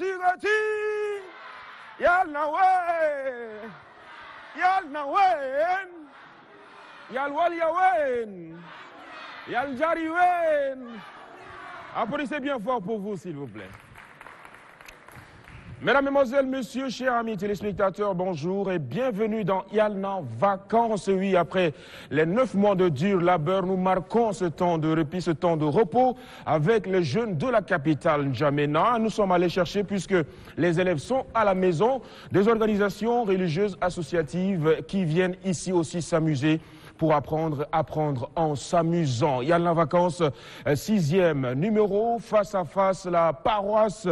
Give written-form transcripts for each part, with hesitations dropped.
gati, yal nawen, yal nawen, yal waliawen, yal jariwen. Applaudissez bien fort pour vous, s'il vous plaît. Mesdames, Mesdemoiselles, Messieurs, chers amis téléspectateurs, bonjour et bienvenue dans Yalna Vacances. Oui, après les 9 mois de dur labeur, nous marquons ce temps de répit, ce temps de repos avec les jeunes de la capitale N'Djamena. Nous sommes allés chercher, puisque les élèves sont à la maison, des organisations religieuses associatives qui viennent ici aussi s'amuser pour apprendre en s'amusant. Yalna Vacances, 6e numéro, face à face, la paroisse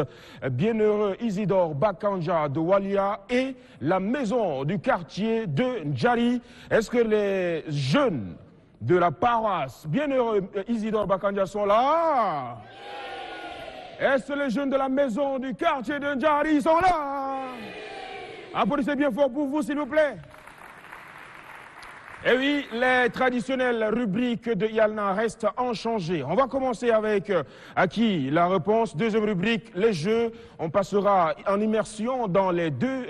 Bienheureux Isidore Bakanja de Walia et la maison du quartier de Ndjari. Est-ce que les jeunes de la paroisse Bienheureux Isidore Bakanja sont là? Est-ce que les jeunes de la maison du quartier de Ndjari sont là? Applaudissez bien fort pour vous, s'il vous plaît. Et oui, les traditionnelles rubriques de Yalna restent inchangées. On va commencer avec à qui la réponse. Deuxième rubrique, les jeux. On passera en immersion dans les deux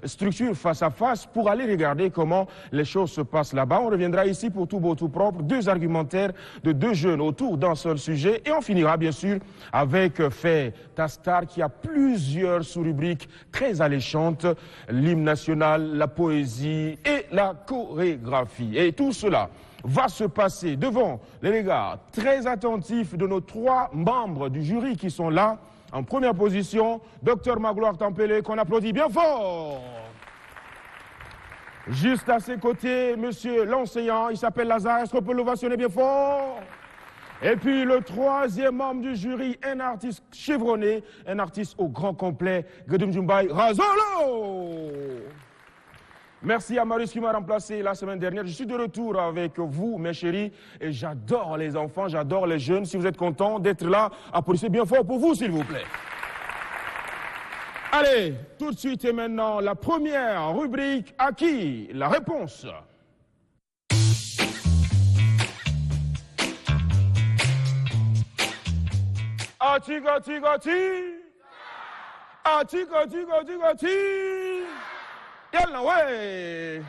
structures face à face pour aller regarder comment les choses se passent là-bas. On reviendra ici pour tout beau, tout propre. Deux argumentaires de deux jeunes autour d'un seul sujet. Et on finira bien sûr avec Fait ta star qui a plusieurs sous-rubriques très alléchantes. L'hymne national, la poésie et la chorégraphie. Et tout cela va se passer devant les regards très attentifs de nos 3 membres du jury qui sont là. En première position, Dr Magloire Tampele, qu'on applaudit bien fort. Juste à ses côtés, monsieur l'enseignant, il s'appelle Lazare, est-ce qu'on peut l'ovationner bien fort? Et puis le 3e membre du jury, un artiste chevronné, un artiste au grand complet, Gedum Jumbai Razolo. Merci à Marius qui m'a remplacé la semaine dernière. Je suis de retour avec vous, mes chéris. Et j'adore les enfants, j'adore les jeunes. Si vous êtes contents d'être là, applaudissez bien fort pour vous, s'il vous plaît. Allez, tout de suite et maintenant, la première rubrique. À qui la réponse? Ati, gati, gati. Ati, gati, gati, gati. Yalna, ouais.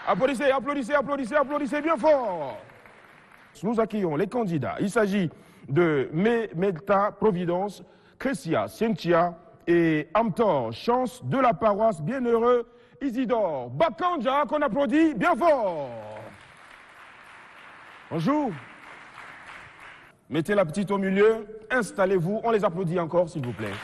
Applaudissez, applaudissez, applaudissez, applaudissez bien fort. Nous accueillons les candidats. Il s'agit de Melta Providence, Cressia, Cynthia et Amtor, chance de la paroisse Bienheureux Isidore Bakanja, qu'on applaudit bien fort. Bonjour. Mettez la petite au milieu, installez-vous, on les applaudit encore s'il vous plaît.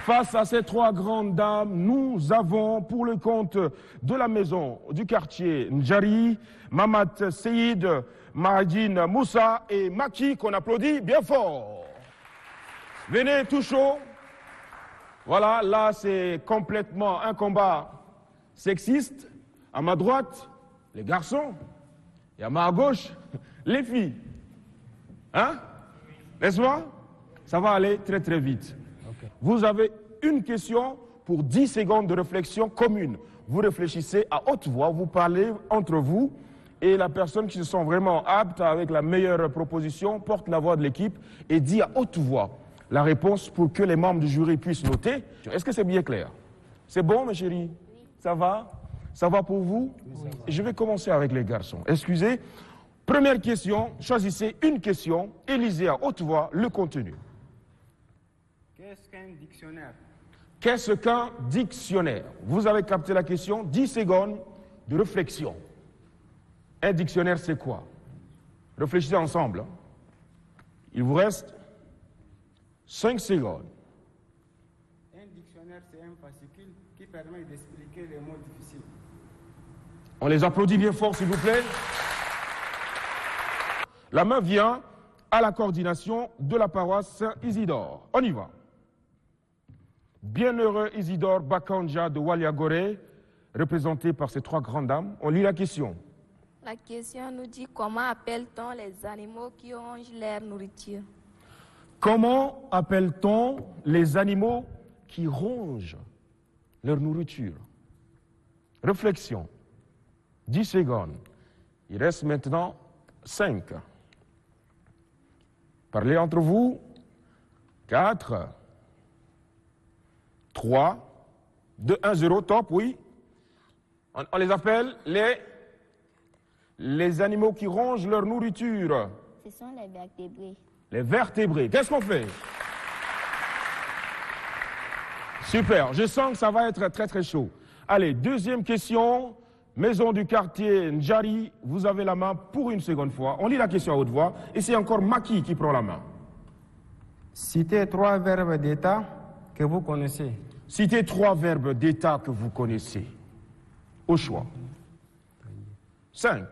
Face à ces 3 grandes dames, nous avons pour le compte de la maison du quartier Ndjari, Mamat Seyid, Mahadine Moussa et Maki, qu'on applaudit bien fort. Venez tout chaud. Voilà, là c'est complètement un combat sexiste. À ma droite, les garçons. Et à ma gauche, les filles. Hein? N'est-ce pas? Ça va aller très très vite. Vous avez une question pour 10 secondes de réflexion commune. Vous réfléchissez à haute voix, vous parlez entre vous et la personne qui se sent vraiment apte avec la meilleure proposition porte la voix de l'équipe et dit à haute voix la réponse pour que les membres du jury puissent noter. Est-ce que c'est bien clair? C'est bon, mes chéris? Oui. Ça va? Ça va pour vous? Oui. Je vais commencer avec les garçons. Excusez. Première question, choisissez une question et lisez à haute voix le contenu. Qu'est-ce qu'un dictionnaire? Qu'est-ce qu'un dictionnaire? Vous avez capté la question, 10 secondes de réflexion. Un dictionnaire, c'est quoi? Réfléchissez ensemble. Il vous reste 5 secondes. Un dictionnaire, c'est un fascicule qui permet d'expliquer les mots difficiles. On les applaudit bien fort, s'il vous plaît. La main vient à la coordination de la paroisse Saint-Isidore. On y va. Bienheureux Isidore Bakanja de Waliagore, représenté par ces 3 grandes dames. On lit la question. La question nous dit comment appelle-t-on les animaux qui rongent leur nourriture? Comment appelle-t-on les animaux qui rongent leur nourriture? Réflexion. 10 secondes. Il reste maintenant 5. Parlez entre vous. 4, 3, 2, 1, 0, top, oui. On les appelle les animaux qui rongent leur nourriture. Ce sont les vertébrés. Les vertébrés. Qu'est-ce qu'on fait? Super, je sens que ça va être très très chaud. Allez, deuxième question. Maison du quartier Ndjari, vous avez la main pour une seconde fois. On lit la question à haute voix et c'est encore Maki qui prend la main. Citez 3 verbes d'état que vous connaissez. Citez 3 verbes d'état que vous connaissez. Au choix. 5,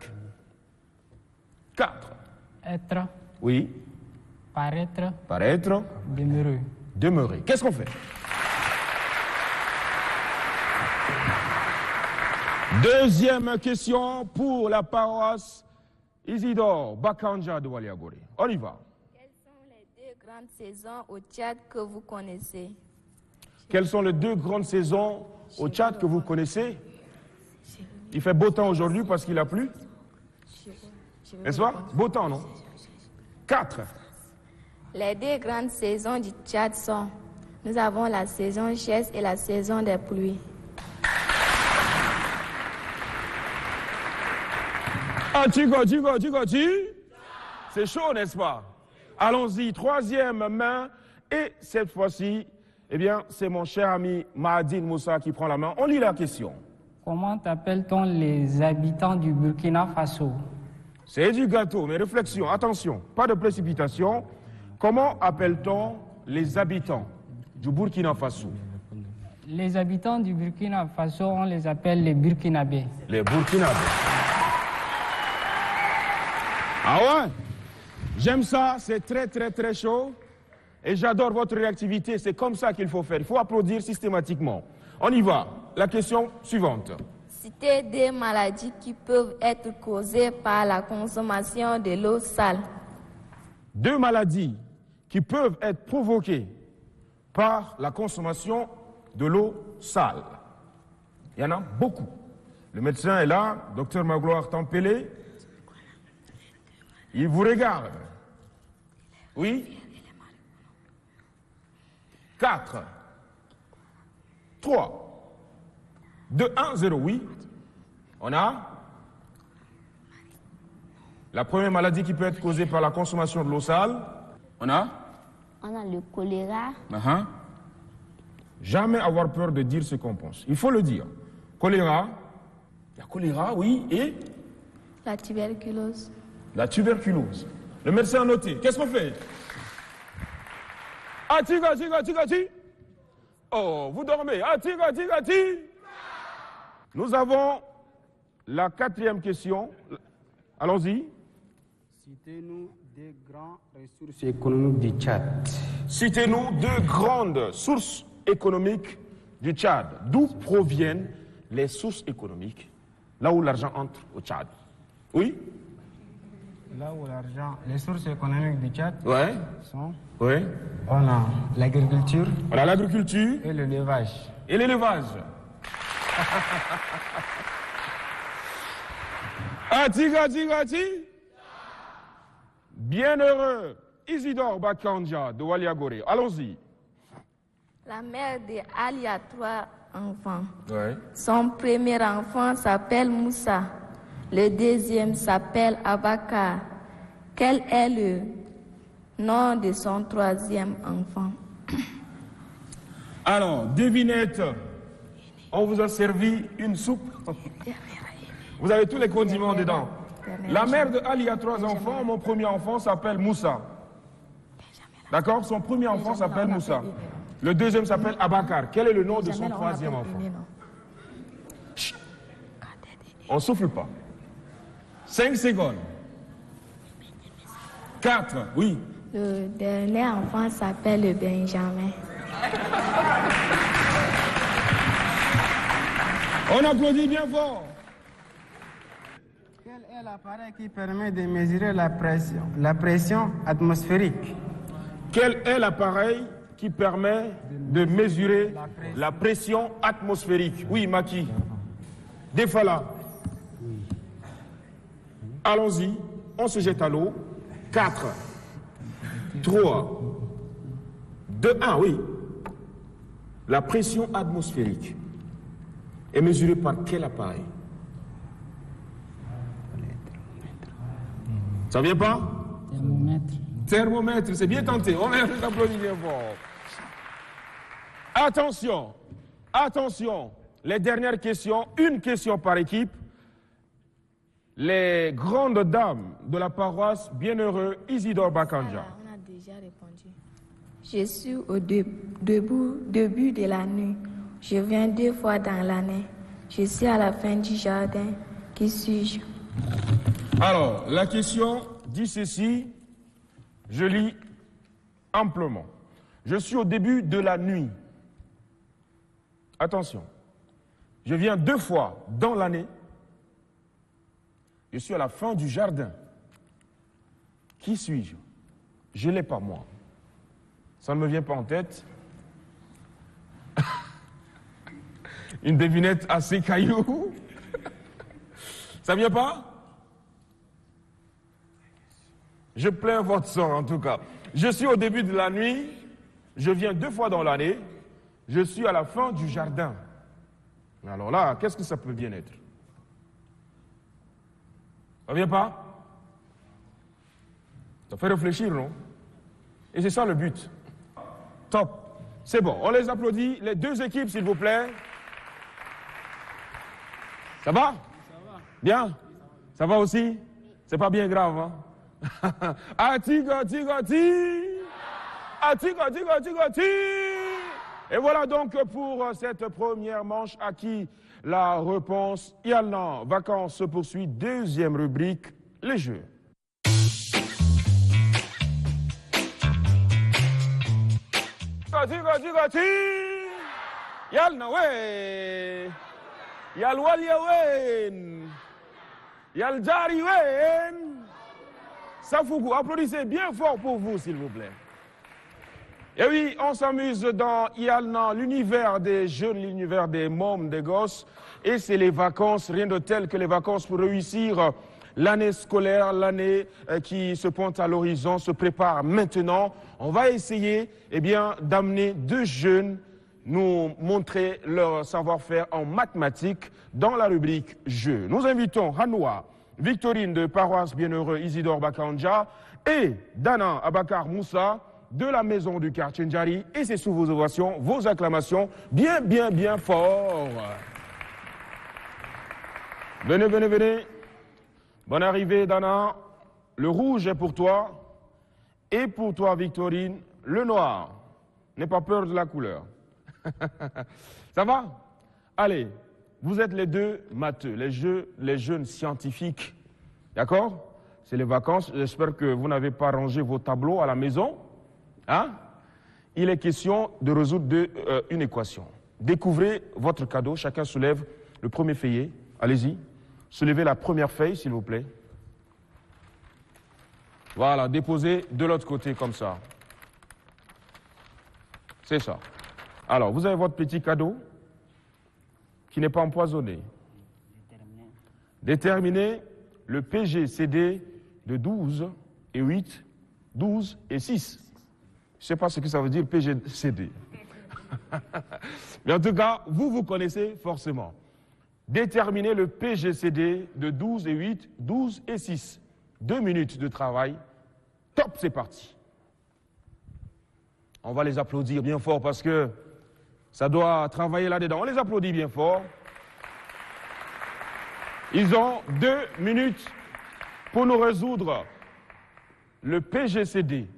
4. Être, Oui. paraître, Paraître. demeurer. Demeurer. Qu'est-ce qu'on fait? Deuxième question pour la paroisse Isidore Bakanja de Waliagore. On y va. Quelles sont les 2 grandes saisons au Tchad que vous connaissez? Quelles sont les 2 grandes saisons au Tchad que vous connaissez? Il fait beau temps aujourd'hui parce qu'il a plu. N'est-ce pas? Beau temps, non? 4. Les 2 grandes saisons du Tchad sont, nous avons la saison sèche et la saison des pluies. Ah, tu. C'est chaud, n'est-ce pas? Allons-y, troisième main. Et cette fois-ci, eh bien, c'est mon cher ami Mahadine Moussa qui prend la main. On lit la question. Comment appelle-t-on les habitants du Burkina Faso? C'est du gâteau, mais réflexion, attention, pas de précipitation. Comment appelle-t-on les habitants du Burkina Faso? Les habitants du Burkina Faso, on les appelle les Burkinabés. Les Burkinabés. Ah ouais? J'aime ça, c'est très très très chaud. Et j'adore votre réactivité, c'est comme ça qu'il faut faire. Il faut applaudir systématiquement. On y va. La question suivante. Citez des maladies qui peuvent être causées par la consommation de l'eau sale. 2 maladies qui peuvent être provoquées par la consommation de l'eau sale. Il y en a beaucoup. Le médecin est là, docteur Magloire Tempélé. Il vous regarde. Oui? 4, 3, 2, 1, 0, oui. On a la première maladie qui peut être causée par la consommation de l'eau sale. On a le choléra, Jamais avoir peur de dire ce qu'on pense. Il faut le dire. Choléra, il y a choléra, oui, et la tuberculose. la tuberculose. Le médecin a noté. Qu'est-ce qu'on fait? Ah, tiga. Oh, vous dormez. Ah, tiga. Nous avons la 4e question. Allons-y. Citez-nous 2 grandes ressources économiques du Tchad. Citez-nous 2 grandes sources économiques du Tchad. D'où proviennent les sources économiques, là où l'argent entre au Tchad? Oui? Là où les sources économiques du Tchad Ouais. sont, Oui. on a l'agriculture On a l'agriculture et l'élevage. et l'élevage. Ah, tiga. Bienheureux Isidore Bakanja de Waliagore. Allons-y. La mère de Ali a 3 enfants. Ouais. Son premier enfant s'appelle Moussa. Le deuxième s'appelle Abakar. Quel est le nom de son 3e enfant? Alors, devinette. On vous a servi une soupe. Vous avez tous les condiments dedans. La mère de Ali a 3 enfants. Mon premier enfant s'appelle Moussa. D'accord? Son premier enfant s'appelle Moussa. Le deuxième s'appelle Abakar. Quel est le nom de son 3e enfant? Chut. On ne souffle pas. 5 secondes. 4, oui. Le dernier enfant s'appelle Benjamin. On applaudit bien fort. Quel est l'appareil qui permet de mesurer la pression atmosphérique? Quel est l'appareil qui permet de mesurer la pression atmosphérique? Oui, Maki. Defala. Allons-y, on se jette à l'eau. 4, 3, Oui. La pression atmosphérique est mesurée par quel appareil? Ça vient pas? Thermomètre. Thermomètre, c'est bien tenté. On met un applaudissements bien fort. Attention, attention. Les dernières questions, une question par équipe. Les grandes dames de la paroisse Bienheureux Isidore Bakanja. On a déjà répondu. Je suis au début de la nuit. Je viens 2 fois dans l'année. Je suis à la fin du jardin. Qui suis-je? Alors, la question dit ceci, je lis amplement. Je suis au début de la nuit. Attention, je viens 2 fois dans l'année. Je suis à la fin du jardin. Qui suis-je? Je ne l'ai pas, moi. Ça ne me vient pas en tête. Une devinette assez caillou. Ça ne vient pas? Je plains votre sort, en tout cas. Je suis au début de la nuit. Je viens 2 fois dans l'année. Je suis à la fin du jardin. Alors là, qu'est-ce que ça peut bien être? Ça vient pas? Ça fait réfléchir, non? Et c'est ça le but. Top. C'est bon, on les applaudit. Les 2 équipes, s'il vous plaît. Ça va? Bien? Ça va aussi? C'est pas bien grave, hein? Atiga, tiga, ti. Atiga, tiga, tiga, ti. Et voilà donc pour cette première manche à qui la réponse. Yalnan, vacances se poursuit. Deuxième rubrique, les jeux. Tiga, tiga, ti. Yalnan, ouais. Yalwal, yawen. Yaljari, wen. Safougou, applaudissez bien fort pour vous, s'il vous plaît. Et oui, on s'amuse dans Yalnan, l'univers des jeunes, l'univers des mômes, des gosses. Et c'est les vacances, rien de tel que les vacances pour réussir l'année scolaire, l'année qui se pointe à l'horizon, se prépare maintenant. On va essayer, eh bien, d'amener 2 jeunes nous montrer leur savoir-faire en mathématiques dans la rubrique Jeux. Nous invitons Hanoua, Victorine de paroisse Bienheureux Isidore Bakanja et Dana Abakar Moussa de la maison du quartier Ndjari. Et c'est sous vos ovations, vos acclamations, bien, bien, bien fort. Venez, venez, venez. Bonne arrivée, Dana. Le rouge est pour toi. Et pour toi, Victorine, le noir. N'aie pas peur de la couleur. Ça va? Allez, vous êtes les 2 matheux, les jeunes scientifiques. D'accord? C'est les vacances. J'espère que vous n'avez pas rangé vos tableaux à la maison. Hein? Il est question de résoudre une équation. Découvrez votre cadeau. Chacun soulève le premier feuillet. Allez-y. Soulevez la première feuille, s'il vous plaît. Voilà, déposez de l'autre côté comme ça. C'est ça. Alors, vous avez votre petit cadeau qui n'est pas empoisonné. Déterminez le PGCD de 12 et 8, 12 et 6. Je ne sais pas ce que ça veut dire PGCD. Mais en tout cas, vous connaissez forcément. Déterminez le PGCD de 12 et 8, 12 et 6. 2 minutes de travail. Top, c'est parti. On va les applaudir bien fort parce que ça doit travailler là-dedans. On les applaudit bien fort. Ils ont 2 minutes pour nous résoudre le PGCD.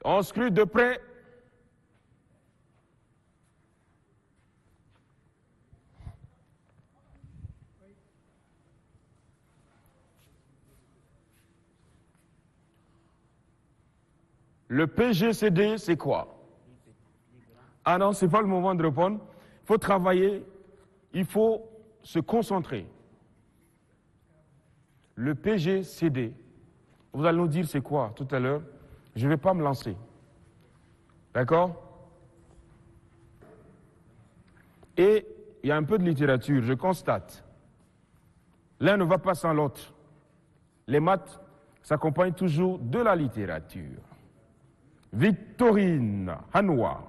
On scrute de près. Le PGCD, c'est quoi? Ah non, ce n'est pas le moment de répondre. Il faut travailler, il faut se concentrer. Le PGCD, vous allez nous dire c'est quoi tout à l'heure. Je ne vais pas me lancer. D'accord? Et il y a un peu de littérature, je constate. L'un ne va pas sans l'autre. Les maths, s'accompagne toujours de la littérature. Victorine Hanoua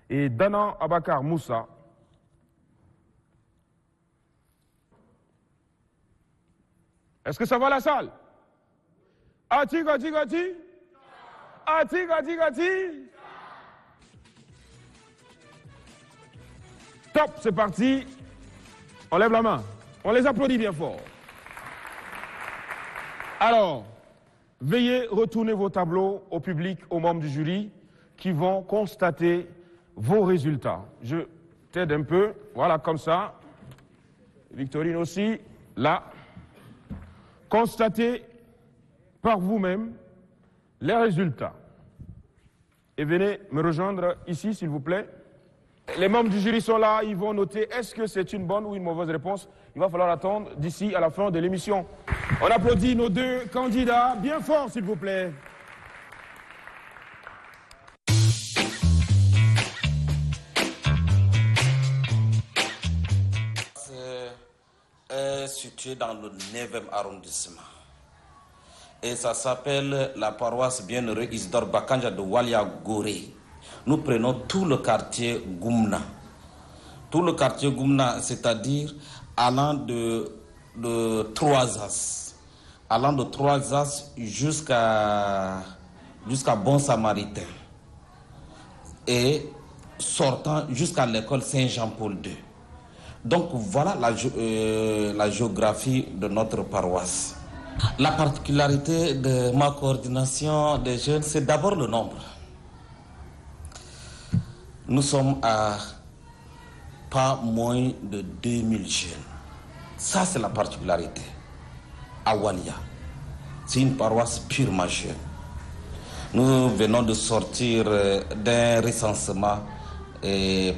et Dana Abakar Moussa est-ce que ça va la salle? Ati, gati, gati? Ati, gati, gati? Top, c'est parti. On lève la main. On les applaudit bien fort. Alors, veuillez retourner vos tableaux au public, aux membres du jury qui vont constater vos résultats. Je t'aide un peu. Voilà, comme ça. Victorine aussi, là. Constatez par vous-même les résultats. Et venez me rejoindre ici, s'il vous plaît. Les membres du jury sont là, ils vont noter est-ce que c'est une bonne ou une mauvaise réponse. Il va falloir attendre d'ici à la fin de l'émission. On applaudit nos deux candidats bien fort, s'il vous plaît. C'est situé dans le 9e arrondissement. Et ça s'appelle la paroisse Bienheureux Isidore Bakanja de Walia Gorée. Nous prenons tout le quartier Goumna. Tout le quartier Goumna, c'est-à-dire allant de Trois-As. Allant de Trois-As jusqu'à Bon Samaritain. Et sortant jusqu'à l'école Saint-Jean-Paul II. Donc voilà la géographie de notre paroisse. La particularité de ma coordination des jeunes, c'est d'abord le nombre. Nous sommes à pas moins de 2000 jeunes. Ça, c'est la particularité. À Walia, c'est une paroisse purement jeune. Nous venons de sortir d'un recensement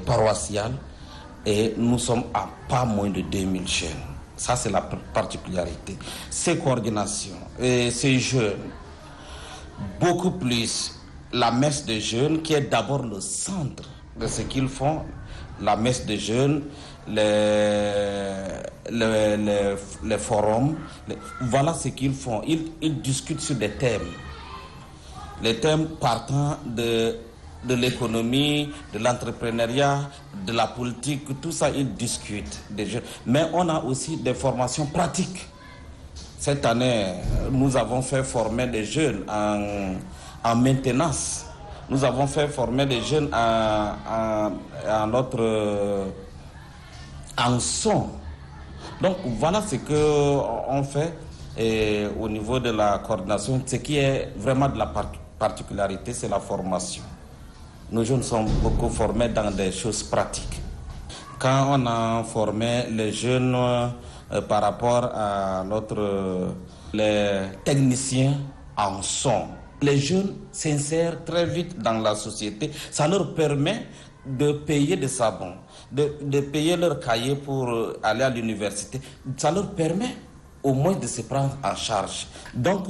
paroissial et nous sommes à pas moins de 2000 jeunes. Ça, c'est la particularité. Ces coordinations et ces jeunes, beaucoup plus la messe des jeunes, qui est d'abord le centre de ce qu'ils font, la messe des jeunes, les forums, voilà ce qu'ils font. Ils discutent sur des thèmes. Les thèmes partant de l'économie, de l'entrepreneuriat, de la politique, tout ça, ils discutent des jeunes. Mais on a aussi des formations pratiques. Cette année, nous avons fait former des jeunes en maintenance. Nous avons fait former des jeunes en son. Donc voilà ce qu'on fait au niveau de la coordination. Ce qui est vraiment de la particularité, c'est la formation. Nos jeunes sont beaucoup formés dans des choses pratiques. Quand on a formé les jeunes par rapport à les techniciens en son, les jeunes s'insèrent très vite dans la société. Ça leur permet de payer des savons, de payer leur cahier pour aller à l'université. Ça leur permet au moins de se prendre en charge. Donc,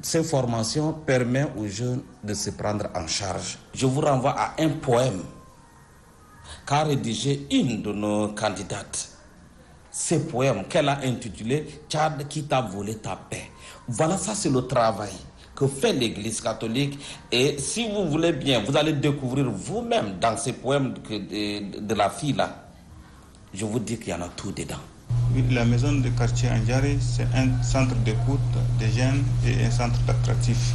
ces formations permettent aux jeunes de se prendre en charge. Je vous renvoie à un poème qu'a rédigé une de nos candidates. Ce poème qu'elle a intitulé « Tchad qui t'a volé ta paix ». Voilà, ça c'est le travail que fait l'Église catholique. Et si vous voulez bien, vous allez découvrir vous-même dans ces poèmes de la fille là. Je vous dis qu'il y en a tout dedans. La maison de quartier Andjari, c'est un centre d'écoute des jeunes et un centre d'attractif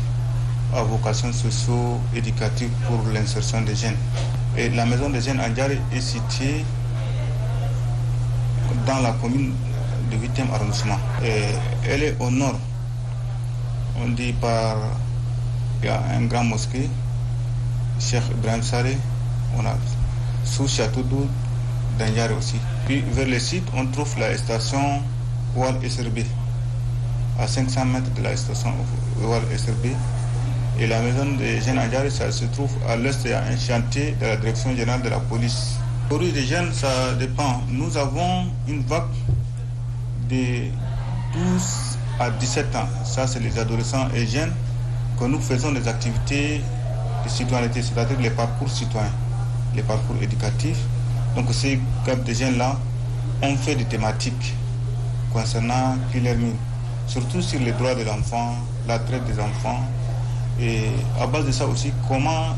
à vocation socio-éducative pour l'insertion des jeunes. Et la maison des jeunes Andjari est située dans la commune du 8e arrondissement. Et elle est au nord. On dit il y a un grand mosquée, Cheikh Ibrahim Saré, on a sous Château d'Oud, d'Andjari aussi. Puis vers le sud, on trouve la station Oual SRB, à 500 mètres de la station Oual SRB. Et la maison des jeunes Andjari, ça se trouve à l'est, il y a un chantier de la direction générale de la police. Pour les jeunes, ça dépend. Nous avons une vague de 12 à 17 ans. Ça, c'est les adolescents et jeunes que nous faisons des activités de citoyenneté, c'est-à-dire les parcours citoyens, les parcours éducatifs. Donc ces groupes de jeunes-là ont fait des thématiques concernant Killermine, surtout sur les droits de l'enfant, la traite des enfants. Et à base de ça aussi, comment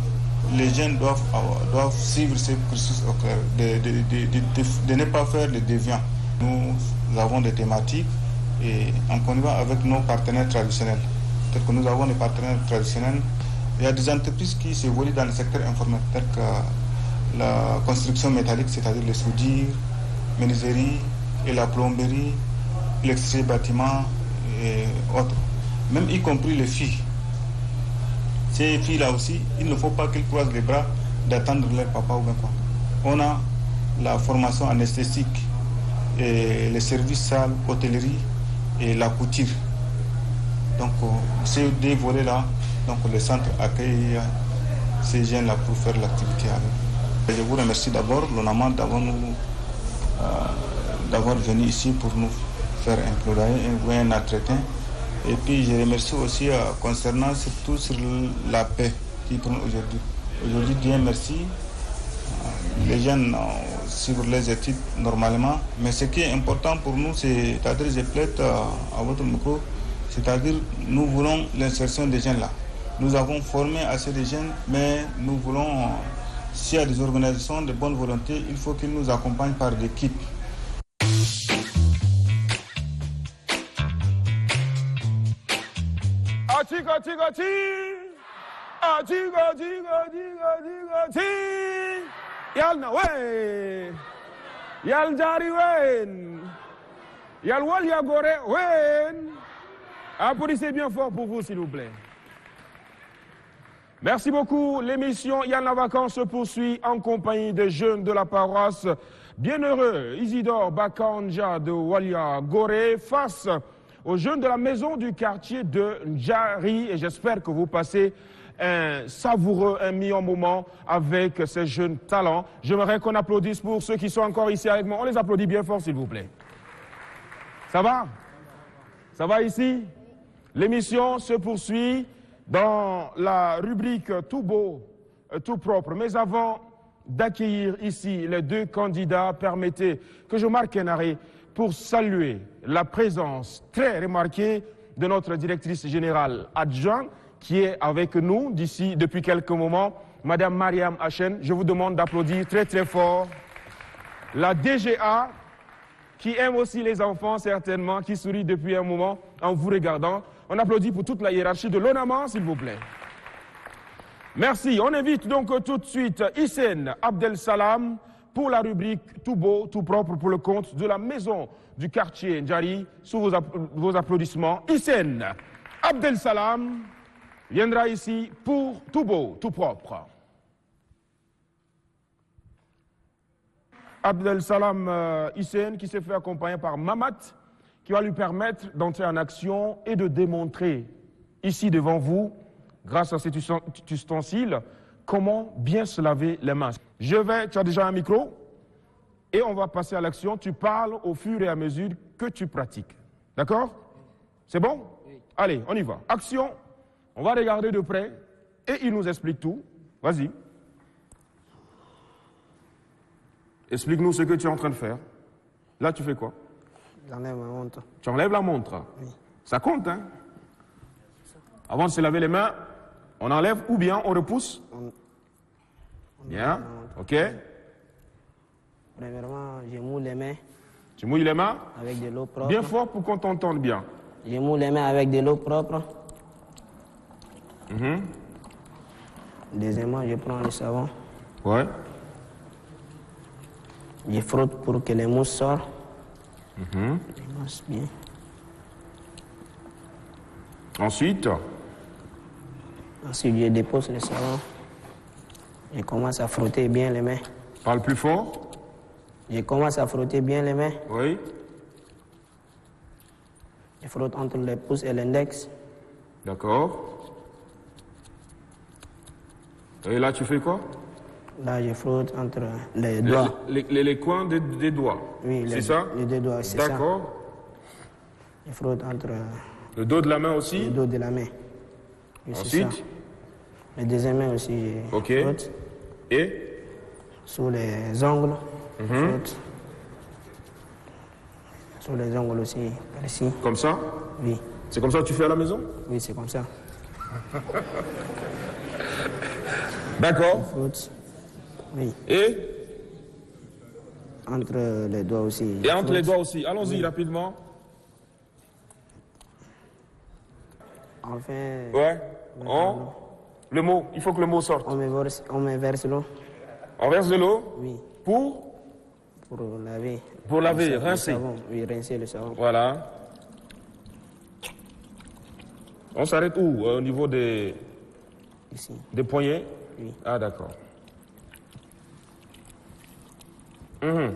les jeunes doivent suivre ce cursus au clair, de ne pas faire les déviants. Nous avons des thématiques et en connivant avec nos partenaires traditionnels. Peut-être que nous avons des partenaires traditionnels. Il y a des entreprises qui s'évoluent dans le secteur informel, telles que la construction métallique, c'est-à-dire les soudures, menuiserie et la plomberie, l'électricité bâtiment et autres. Même y compris les filles. Ces filles-là aussi, il ne faut pas qu'elles croisent les bras d'attendre leur papa ou bien quoi. On a la formation anesthésique, et les services salles, hôtellerie et la couture. Donc ces deux volets-là, donc le centre accueille ces jeunes-là pour faire l'activité avec. Je vous remercie d'abord, l'ONAMA, d'avoir venu ici pour nous faire un plaidoyer, un entretien. Et puis je remercie aussi concernant surtout sur la paix qui prend aujourd'hui. Aujourd'hui, Dieu merci, les jeunes suivent les études normalement, mais ce qui est important pour nous, c'est-à-dire, je plaide à votre micro, c'est-à-dire nous voulons l'insertion des jeunes là. Nous avons formé assez de jeunes, mais nous voulons, s'il y a des organisations de bonne volonté, il faut qu'ils nous accompagnent par des kits. Yalna wen, yal jari wen, yal Walia Goré wen. Applaudissez bien fort pour vous, s'il vous plaît. Merci beaucoup. L'émission Yalna Vacances se poursuit en compagnie des jeunes de la paroisse Bienheureux Isidore Bakanja de Walia Goré face aux jeunes de la maison du quartier de Ndjari. Et j'espère que vous passez un savoureux, un mignon moment avec ces jeunes talents. J'aimerais qu'on applaudisse pour ceux qui sont encore ici avec moi. On les applaudit bien fort, s'il vous plaît. Ça va? Ça va ici? L'émission se poursuit dans la rubrique Tout beau, tout propre. Mais avant d'accueillir ici les deux candidats, permettez que je marque un arrêt pour saluer la présence très remarquée de notre directrice générale adjointe, qui est avec nous d'ici depuis quelques moments, Madame Mariam Hachen. Je vous demande d'applaudir très très fort la DGA, qui aime aussi les enfants certainement, qui sourit depuis un moment en vous regardant. On applaudit pour toute la hiérarchie de l'ONAMA, s'il vous plaît. Merci. On invite donc tout de suite Hissène Abdel Salam pour la rubrique Tout beau, tout propre pour le compte de la maison du quartier Ndjari. Sous vos applaudissements, Hissène Abdel Salam viendra ici pour Tout beau, tout propre. Abdel Salam Hissène qui s'est fait accompagner par Mamat, qui va lui permettre d'entrer en action et de démontrer ici devant vous, grâce à cet ustensile, comment bien se laver les mains. Tu as déjà un micro et on va passer à l'action. Tu parles au fur et à mesure que tu pratiques. D'accord? C'est bon? Oui. Allez, on y va. Action. On va regarder de près et il nous explique tout. Vas-y. Explique-nous ce que tu es en train de faire. Là, tu fais quoi? J'enlève ma montre. Tu enlèves la montre? Oui. Ça compte, hein? Avant de se laver les mains, on enlève ou bien on repousse? Bien, ok. Premièrement, je mouille les mains. Tu mouilles les mains? Avec de l'eau propre. Bien fort pour qu'on t'entende bien. Je mouille les mains avec de l'eau propre. Deuxièmement, je prends le savon. Ouais. Je frotte pour que les mousses sortent. Je masse bien. Ensuite, je dépose le savon. Je commence à frotter bien les mains. parle plus fort. Je commence à frotter bien les mains. Oui. Je frotte entre les pouces et l'index. D'accord. Et là, tu fais quoi? Là, je frotte entre les doigts. Les coins des doigts. Oui, c'est ça? Les deux doigts, c'est ça. D'accord. Je frotte entre le dos de la main aussi? Le dos de la main. Oui, ensuite? Les deuxième main aussi, je frotte. Et? Sous les ongles, je frotte. Sur les ongles aussi, par ici. Comme ça? Oui. C'est comme ça que tu fais à la maison? Oui, c'est comme ça. D'accord. Frotte. Oui. Et? Entre les doigts aussi. Et entre les Frotte. doigts aussi. Allons-y rapidement. Enfin, Ouais. Le mot, il faut que le mot sorte. on me verse l'eau. On verse de l'eau Oui. pour laver. Pour laver, Le rincer. savon. Oui, rincer le savon. Voilà. On s'arrête où? Au niveau des Ici. poignets? Oui. Ah, d'accord. Mhm.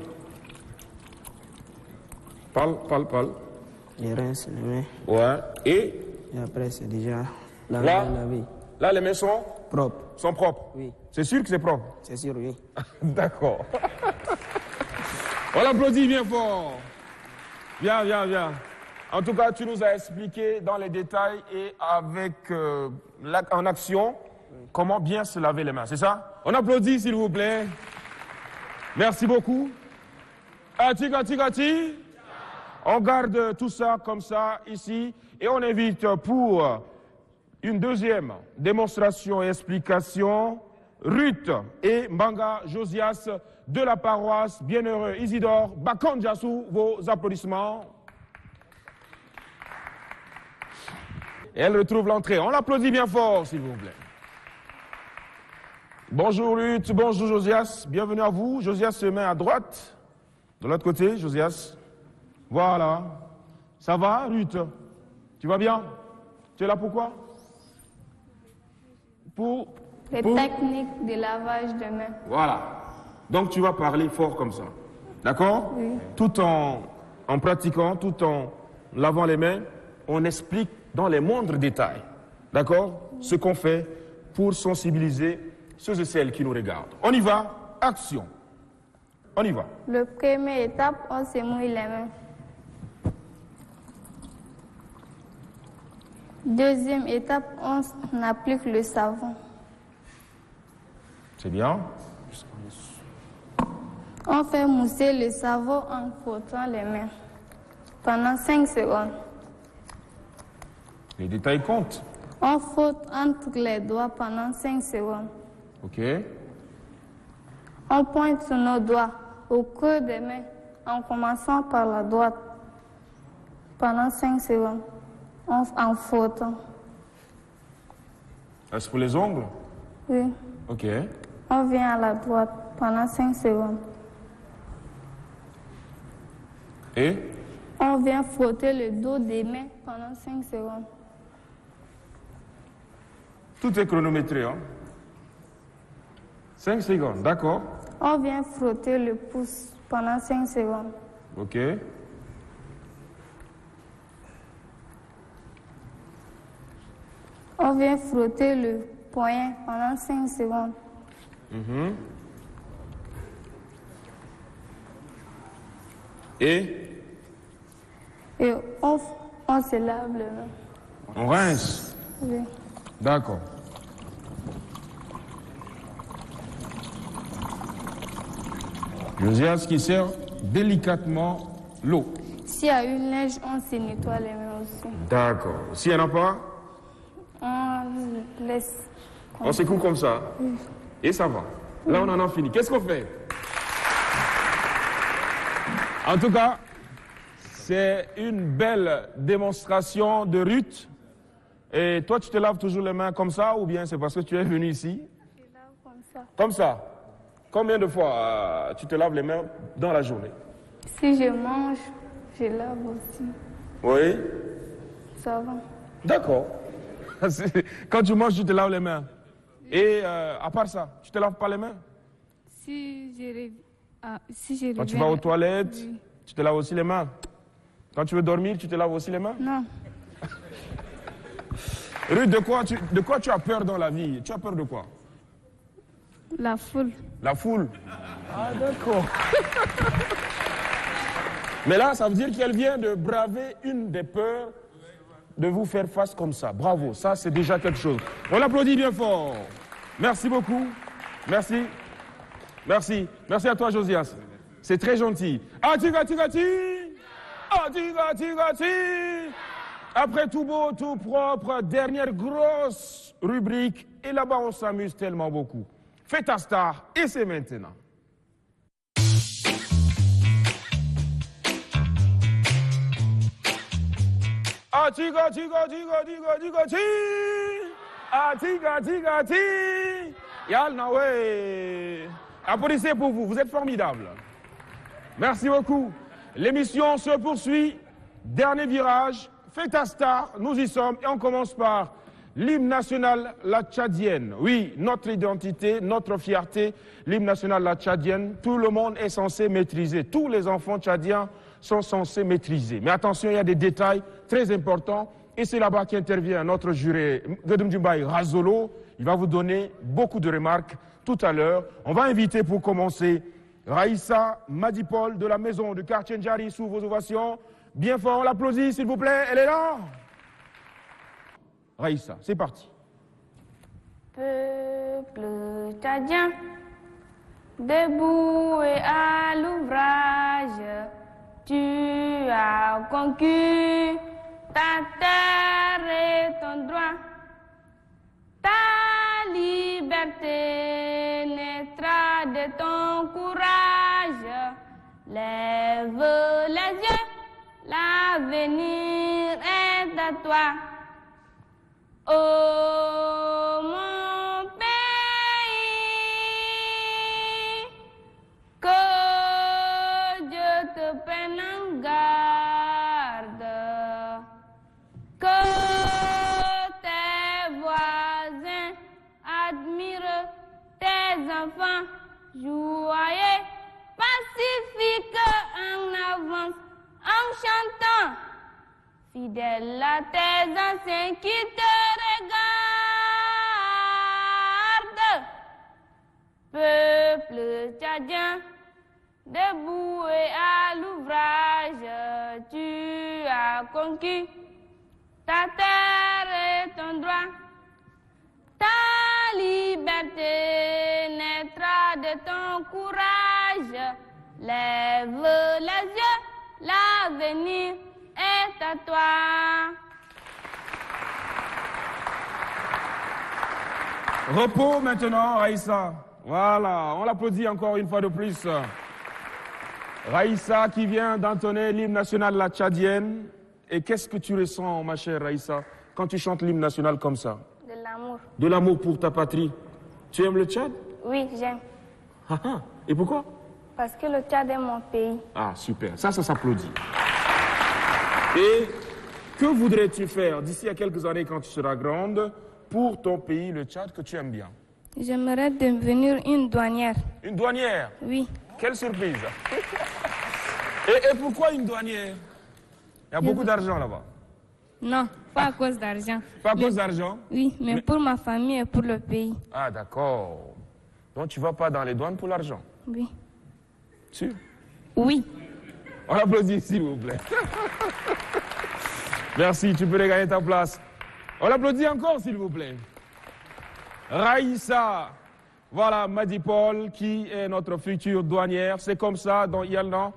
Parle. Je rince les mains. Ouais. Et Et après, c'est déjà là, lavé. là, les mains sont Propre. propres. Oui. C'est sûr que c'est propre? C'est sûr, oui. D'accord. On l'applaudit bien fort. Bien. En tout cas, tu nous as expliqué dans les détails et avec en action comment bien se laver les mains, c'est ça? On applaudit, s'il vous plaît. Merci beaucoup. Ati. On garde tout ça comme ça ici et on invite pour une deuxième démonstration et explication Ruth et Mbanga Josias de la paroisse Bienheureux Isidore Bakandjassou. Vos applaudissements. Et elle retrouve l'entrée. On l'applaudit bien fort, s'il vous plaît. Bonjour Ruth, bonjour Josias. Bienvenue à vous. Josias se met à droite. De l'autre côté, Josias. Voilà. Ça va, Ruth? Tu vas bien? Tu es là pourquoi? Pour Les techniques de lavage de mains. Voilà. Donc tu vas parler fort comme ça. D'accord? Oui. Tout en pratiquant, tout en lavant les mains, on explique dans les moindres détails. D'accord? Ce qu'on fait pour sensibiliser ceux et celles qui nous regardent. On y va. Action. On y va. La première étape, on se mouille les mains. Deuxième étape, on applique le savon. C'est bien. On fait mousser le savon en frottant les mains pendant 5 secondes. Les détails comptent. On frotte entre les doigts pendant 5 secondes. OK. On pointe sur nos doigts au creux des mains en commençant par la droite pendant 5 secondes en frottant. Est-ce pour les ongles? Oui. OK. On vient à la droite pendant 5 secondes. Et? On vient frotter le dos des mains pendant 5 secondes. Tout est chronométré, hein? 5 secondes, d'accord. On vient frotter le pouce pendant 5 secondes. OK. On vient frotter le poignet pendant 5 secondes. Mhm. Et on se lave les mains. on rince. Oui. D'accord. Josias qui sert délicatement l'eau. S'il y a une neige, on se nettoie les mains aussi. D'accord. S'il n'y en a pas, On laisse. on secoue comme ça. Et ça va. Là, on en a fini. Qu'est-ce qu'on fait? En tout cas, c'est une belle démonstration de Ruth. Et toi, tu te laves toujours les mains comme ça ou bien c'est parce que tu es venu ici? Je lave comme ça. Comme ça. Combien de fois tu te laves les mains dans la journée? Si je mange, je lave aussi. Oui. Ça va. D'accord. Quand tu manges, tu te laves les mains. Et à part ça, tu te laves pas les mains? Si je Quand tu vas aux toilettes, Oui. tu te laves aussi les mains. Quand tu veux dormir, tu te laves aussi les mains? Non. Ruth, de quoi tu as peur dans la vie? Tu as peur de quoi? La foule. La foule. Ah, d'accord. Mais là, ça veut dire qu'elle vient de braver une des peurs de vous faire face comme ça. Bravo, ça c'est déjà quelque chose. On l'applaudit bien fort. Merci beaucoup. Merci. Merci. Merci à toi, Josias. C'est très gentil. Ati. Après tout beau, tout propre, dernière grosse rubrique. Et là-bas, on s'amuse tellement beaucoup. Fais ta star et c'est maintenant. Applaudissez pour vous, vous êtes formidables. Merci beaucoup. L'émission se poursuit. Dernier virage, fais ta star, nous y sommes et on commence par l'hymne national, la tchadienne. Oui, notre identité, notre fierté, l'hymne national, la tchadienne, tout le monde est censé maîtriser. Tous les enfants tchadiens sont censés maîtriser. Mais attention, il y a des détails très importants et c'est là-bas qu'intervient notre juré, Gedum Djumbaï Razolo. Il va vous donner beaucoup de remarques tout à l'heure. On va inviter pour commencer Raïssa Madipol de la maison du quartier Ndjari sous vos ovations. Bien fort, on l'applaudit s'il vous plaît, elle est là. Raïssa, c'est parti. Peuple tchadien, debout et à l'ouvrage, tu as conquis ta terre et ton droit. Ta liberté naîtra de ton courage. Lève les yeux, l'avenir est à toi. Oh mon pays, que Dieu te prenne en garde, que tes voisins admirent tes enfants joyeux, pacifiques en avance, en chantant. Fidèle à tes anciens qui te regardent. Peuple tchadien, debout et à l'ouvrage, tu as conquis ta terre et ton droit. Ta liberté naîtra de ton courage. Lève les yeux, l'avenir est à toi. Repos maintenant, Raïssa. Voilà, on l'applaudit encore une fois de plus. Raïssa qui vient d'entonner l'hymne national la tchadienne. Et qu'est-ce que tu ressens, ma chère Raïssa, quand tu chantes l'hymne national comme ça? De l'amour. De l'amour pour ta patrie. Tu aimes le Tchad? Oui, j'aime. Et pourquoi? Parce que le Tchad est mon pays. Ah, super. Ça s'applaudit. Et que voudrais-tu faire d'ici à quelques années quand tu seras grande pour ton pays, le Tchad, que tu aimes bien? J'aimerais devenir une douanière. Une douanière? Oui. Quelle surprise. Et pourquoi une douanière? Il y a beaucoup d'argent là-bas. Non, pas à cause d'argent. Pas à cause d'argent? Oui, mais pour ma famille et pour le pays. Ah, d'accord. Donc tu ne vas pas dans les douanes pour l'argent? Oui. Sûr? Oui. On l'applaudit, s'il vous plaît. Merci, tu peux regagner ta place. On l'applaudit encore, s'il vous plaît. Raïssa, voilà Madipol, qui est notre future douanière. C'est comme ça, dans Yalna,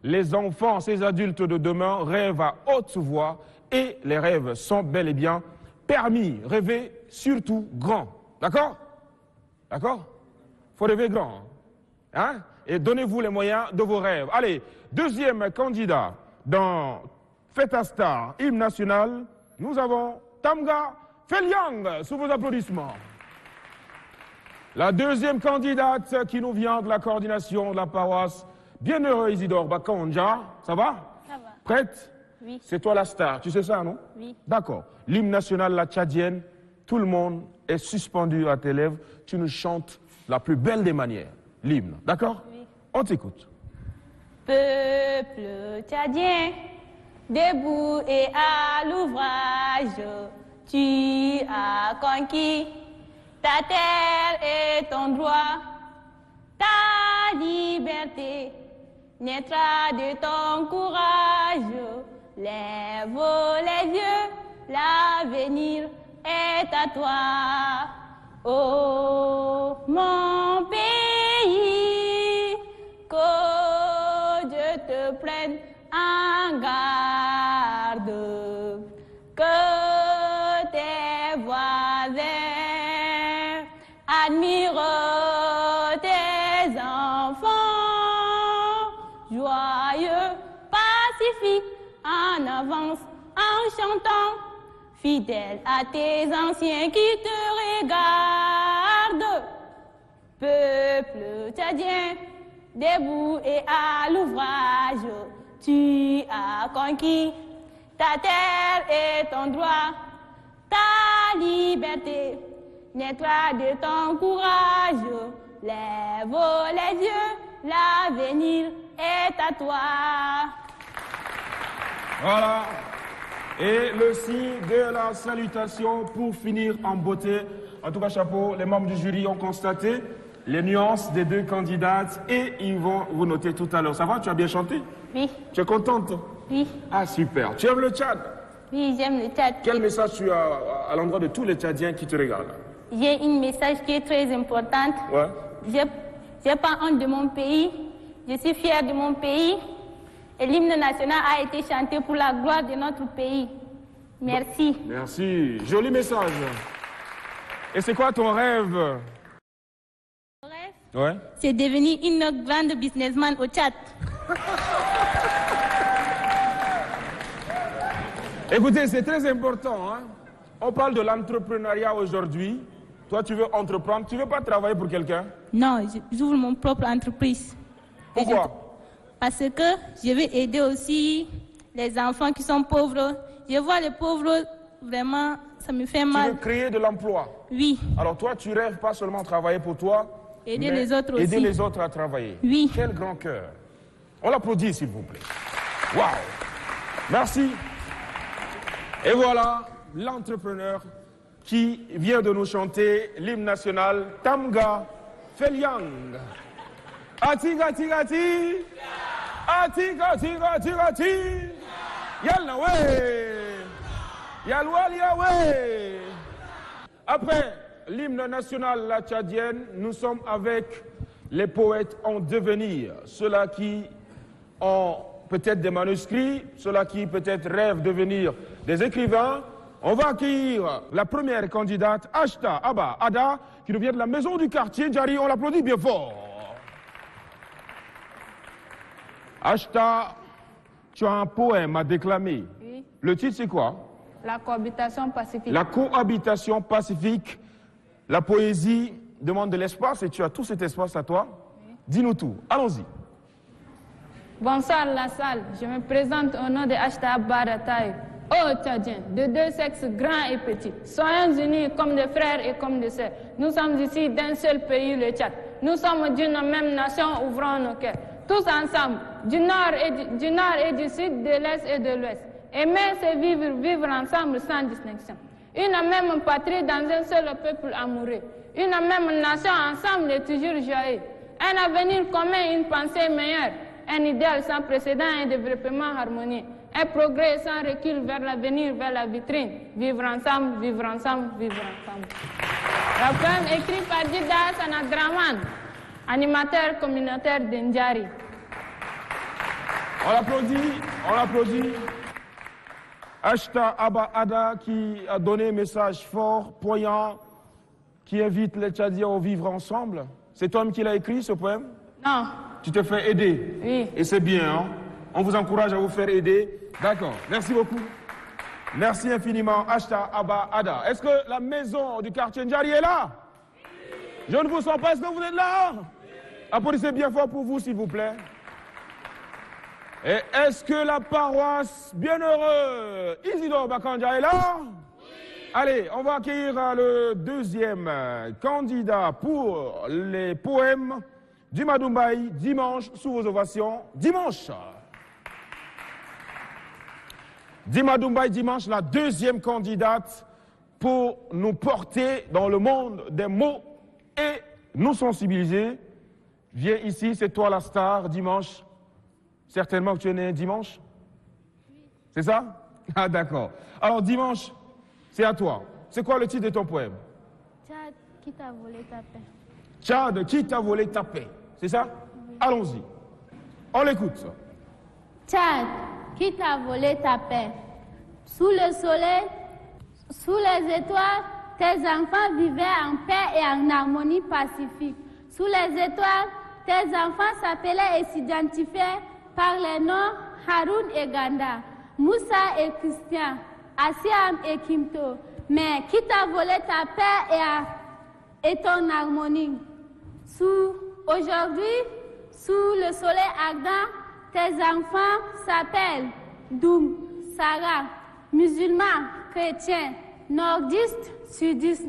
les enfants, ces adultes de demain rêvent à haute voix et les rêves sont bel et bien permis. Rêver surtout grand. D'accord? D'accord? Il faut rêver grand. Hein? Et donnez-vous les moyens de vos rêves. Allez, deuxième candidat dans Feta Star, hymne national, nous avons Tamga Feliang, sous vos applaudissements. La deuxième candidate qui nous vient de la coordination de la paroisse, bienheureux Isidore Bakanja, ça va? Ça va. Prête? Oui. C'est toi la star, tu sais ça, non? Oui. D'accord. L'hymne national, la tchadienne, tout le monde est suspendu à tes lèvres, tu nous chantes la plus belle des manières, l'hymne, d'accord? Oui. On t'écoute. Peuple tchadien, debout et à l'ouvrage, tu as conquis ta terre et ton droit. Ta liberté naîtra de ton courage. Lève les yeux, l'avenir est à toi. Oh mon pays, que Dieu te prenne en garde, que tes voisins admirent tes enfants, joyeux, pacifiques, en avance, en chantant, fidèle à tes anciens qui te regardent. Peuple tchadien, debout et à l'ouvrage, tu as conquis ta terre et ton droit, ta liberté naîtra de ton courage. Lève les yeux, l'avenir est à toi. Voilà. Et le signe de la salutation pour finir en beauté. En tout cas, chapeau, les membres du jury ont constaté les nuances des deux candidates et ils vont vous noter tout à l'heure. Ça va, tu as bien chanté? Oui. Tu es contente? Oui. Ah, super. Tu aimes le Tchad? Oui, j'aime le Tchad. Quel message tu as à l'endroit de tous les Tchadiens qui te regardent? J'ai un message qui est très important. Ouais. J'ai pas honte de mon pays. Je suis fière de mon pays. Et l'hymne national a été chanté pour la gloire de notre pays. Merci. Merci. Joli message. Et c'est quoi ton rêve? Mon rêve, Ouais. c'est devenir une grande businessman au Tchad. Écoutez, c'est très important. Hein? On parle de l'entrepreneuriat aujourd'hui. Toi, tu veux entreprendre. Tu veux pas travailler pour quelqu'un? Non, j'ouvre mon propre entreprise. Pourquoi? Parce que je veux aider aussi les enfants qui sont pauvres. Je vois les pauvres, vraiment, ça me fait Tu mal. veux créer de l'emploi. Oui. Alors toi, tu rêves pas seulement travailler pour toi, Aider mais les autres aussi. aider les autres à travailler. Oui. Quel grand cœur. On l'applaudit, s'il vous plaît. Waouh. Merci. Et voilà l'entrepreneur qui vient de nous chanter l'hymne national Tamga Felyang. Atiga tiga ti. Atiga tiga tiga ti. Yalna we. Yalwalia we. Après l'hymne national la tchadienne, nous sommes avec les poètes en devenir, ceux-là qui ont peut-être des manuscrits, ceux-là qui peut-être rêvent de devenir des écrivains. On va accueillir la première candidate, Ashta Aba Ada, qui nous vient de la maison du quartier Njari. On l'applaudit bien fort. Ashta, tu as un poème à déclamer. Oui. Le titre, c'est quoi? La cohabitation pacifique. La cohabitation pacifique. La poésie demande de l'espace et tu as tout cet espace à toi. Oui. Dis-nous tout. Allons-y. Bonsoir la salle. Je me présente au nom de Ashta Barataï. Ô Tchadiens, de deux sexes grands et petits, soyons unis comme des frères et comme des sœurs. Nous sommes ici d'un seul pays, le Tchad. Nous sommes d'une même nation, ouvrons nos cœurs. Tous ensemble, du nord et du sud, de l'est et de l'ouest. Aimer, c'est vivre ensemble sans distinction. Une même patrie dans un seul peuple amoureux. Une même nation ensemble et toujours joyeux. Un avenir commun, une pensée meilleure. Un idéal sans précédent, un développement harmonieux. Un progrès sans recul vers l'avenir, vers la vitrine. Vivre ensemble, vivre ensemble, vivre ensemble. Le poème écrit par Dida Sanadraman, animateur communautaire d'Indjari. On l'applaudit, on l'applaudit. Ashta Aba Ada qui a donné un message fort, poignant, qui invite les Tchadiens à vivre ensemble. C'est toi-même qui l'as écrit, ce poème? Non. Tu te fais aider? Oui. Et c'est bien, hein? On vous encourage à vous faire aider. D'accord, merci beaucoup. Merci infiniment, Ashta Aba Ada. Est-ce que la maison du quartier Njari est là? Je ne vous sens pas, est-ce que vous êtes là? Applaudissez bien fort pour vous, s'il vous plaît. Et est-ce que la paroisse Bienheureux Isidore Bakanja est là? Allez, on va accueillir le deuxième candidat pour les poèmes du Madumbaï dimanche sous vos ovations. Dimanche. Dimadumbaï dimanche, la deuxième candidate pour nous porter dans le monde des mots et nous sensibiliser. Viens ici, c'est toi la star dimanche. Certainement que tu es né dimanche. C'est ça? Ah d'accord. Alors dimanche, c'est à toi. C'est quoi le titre de ton poème? Tchad, qui t'a volé ta paix? Tchad, qui t'a volé ta paix? C'est ça? Oui. Allons-y. On l'écoute. Tchad, qui t'a volé ta paix? Sous le soleil, sous les étoiles, tes enfants vivaient en paix et en harmonie pacifique. Sous les étoiles, tes enfants s'appelaient et s'identifiaient par les noms Haroun et Ganda, Moussa et Christian, Asiam et Kimto. Mais qui t'a volé ta paix et ton harmonie? Aujourd'hui, sous le soleil ardent, tes enfants s'appellent Doum, Sarah, musulmans, chrétiens, nordistes, sudistes.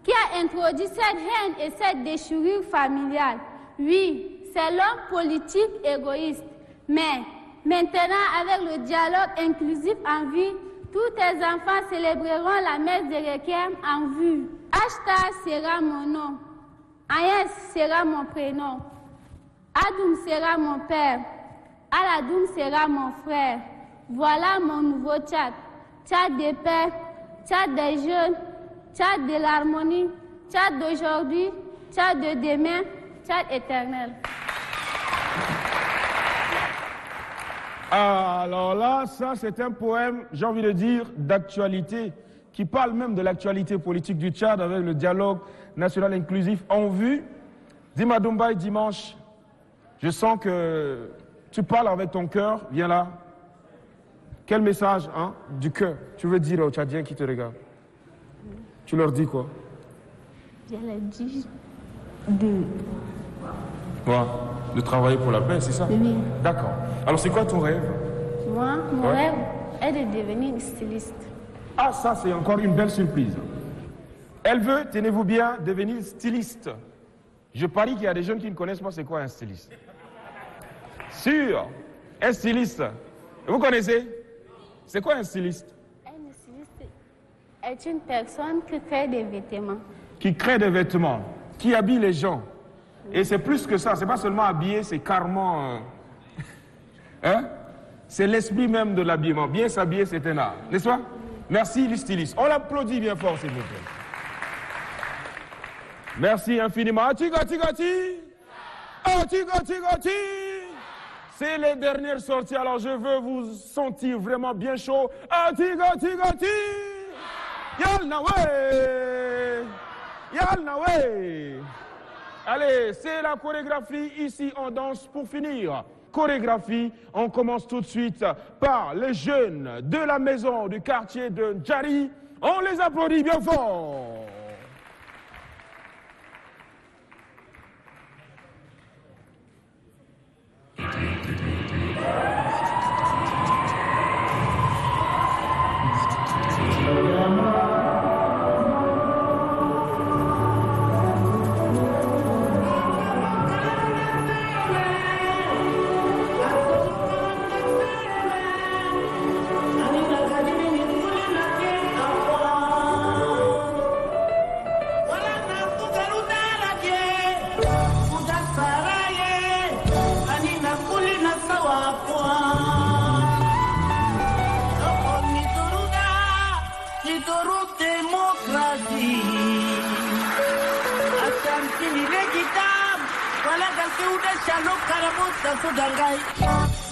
Qui a introduit cette haine et cette déchirure familiale? Oui, c'est l'homme politique égoïste. Mais maintenant, avec le dialogue inclusif en vue, tous tes enfants célébreront la messe de Requiem en vue. Ashtar sera mon nom. Ayes sera mon prénom. Adoum sera mon père. Aladoum sera mon frère. Voilà mon nouveau Tchad. Tchad de paix, Tchad des jeunes, Tchad de l'harmonie, Tchad d'aujourd'hui, Tchad de demain, Tchad éternel. Alors là, ça c'est un poème, j'ai envie de dire, d'actualité, qui parle même de l'actualité politique du Tchad avec le dialogue national inclusif en vue. Dima Doumbouya, dimanche, je sens que tu parles avec ton cœur, viens là. Quel message du cœur tu veux dire aux Tchadiens qui te regardent? Tu leur dis quoi? Je leur dis de travailler pour la paix, c'est ça? Oui. D'accord. Alors c'est quoi ton rêve? Moi, mon rêve est de devenir styliste. Ah, ça c'est encore une belle surprise. Elle veut, tenez-vous bien, devenir styliste. Je parie qu'il y a des jeunes qui ne connaissent pas c'est quoi un styliste. Sûr, un styliste. Vous connaissez? C'est quoi un styliste? Un styliste est une personne qui crée des vêtements. Qui crée des vêtements, qui habille les gens. Et c'est plus que ça, c'est pas seulement habiller, c'est carrément... C'est l'esprit même de l'habillement. Bien s'habiller, c'est un art, n'est-ce pas? Merci, le styliste. On l'applaudit bien fort, s'il vous plaît. Merci infiniment. Atigati. C'est les dernières sorties, alors je veux vous sentir vraiment bien chaud. Atigati. Yalnawe. Allez, c'est la chorégraphie. Ici, on danse pour finir. Chorégraphie, on commence tout de suite par les jeunes de la maison du quartier de Ndjari. On les applaudit bien fort.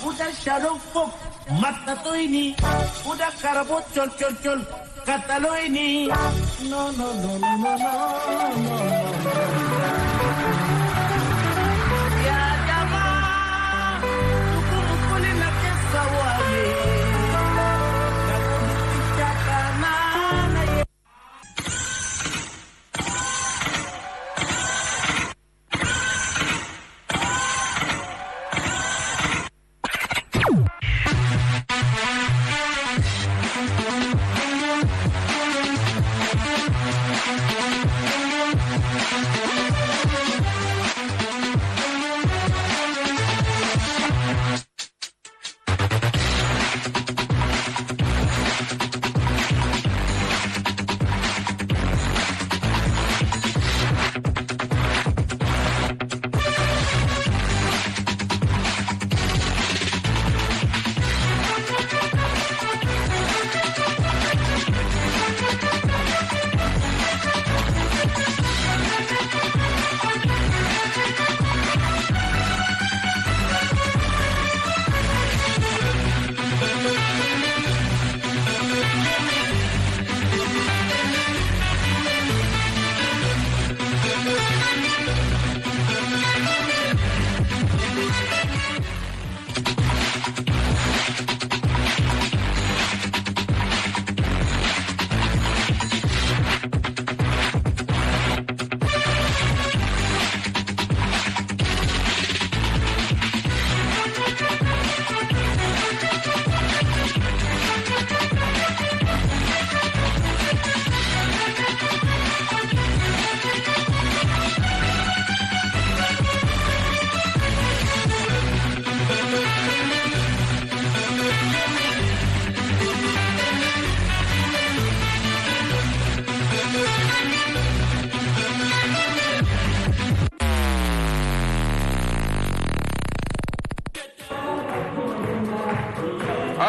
Udah shalom pop mata to ini udah karabot col kata lo ini no ya jamaah tuku nak kesawaye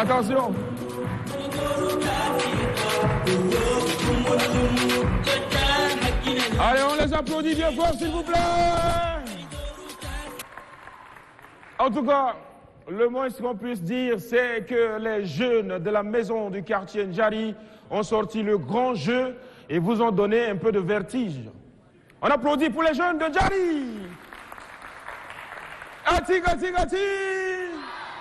Attention. Allez, on les applaudit bien fort, s'il vous plaît. En tout cas, le moins qu'on puisse dire, c'est que les jeunes de la maison du quartier Njari ont sorti le grand jeu et vous ont donné un peu de vertige. On applaudit pour les jeunes de Njari. Atiga, tiga, ti.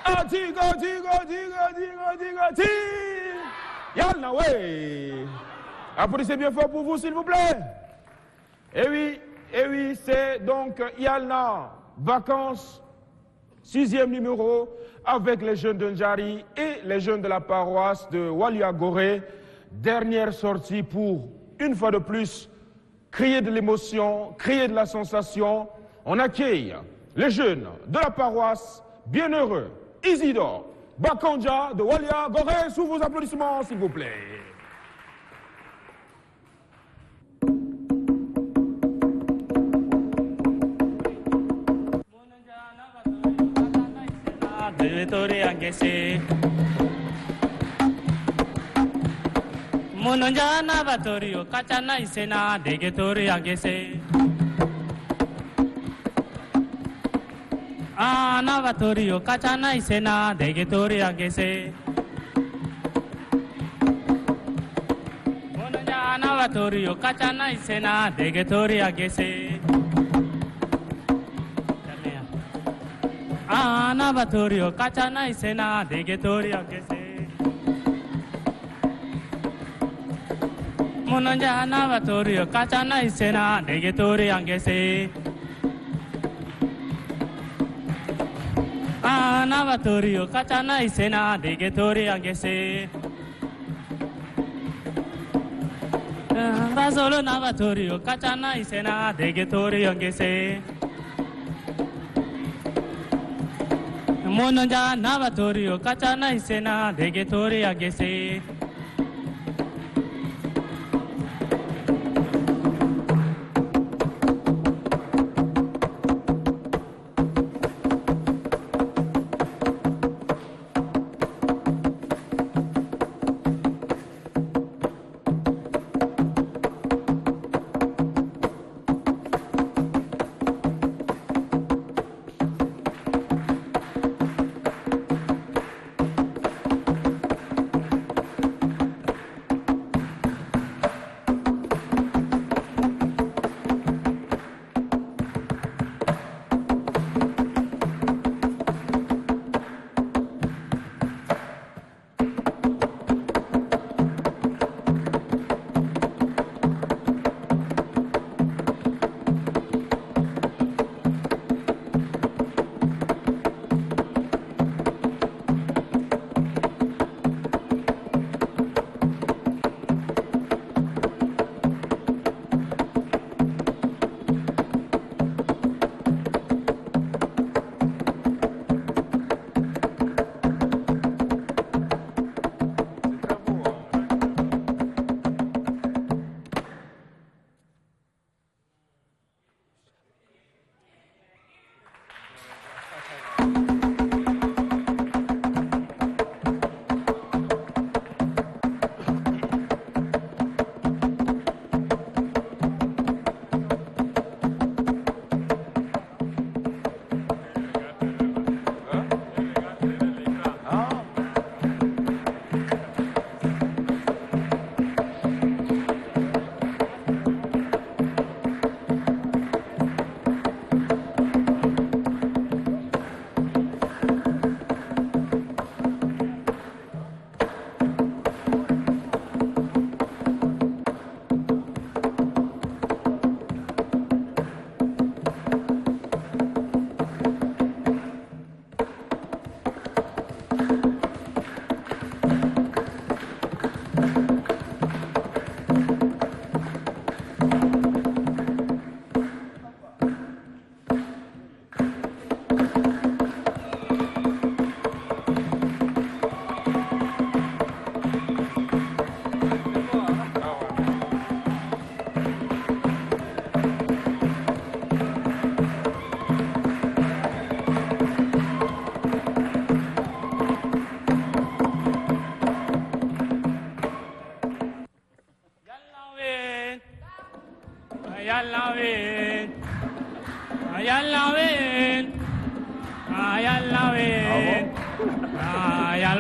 Atiga, tiga, tiga, tiga, tiga, ti. Yalna, ouais. Applaudissez bien fort pour vous, s'il vous plaît. Eh oui, c'est donc Yalna, vacances, 6e numéro, avec les jeunes de Njari et les jeunes de la paroisse de Walia-Gorée. Dernière sortie pour, une fois de plus, crier de l'émotion, crier de la sensation. On accueille les jeunes de la paroisse, bienheureux, Isidore Bakanja de Walia-Gorée, sous vos applaudissements, s'il vous plaît. Munonjana batorio kachana isena degetori angese ana batorio kachana isena degetori angese Munonjana batorio kachana isena degetori angese ana batorio kachana isena degetori angese Munonjana batorio kachana isena degetori angese ana batorio kachana isena degetori angese Razolo na batorio kachana isena degetori angese Munonjana batorio kachana isena degetori angese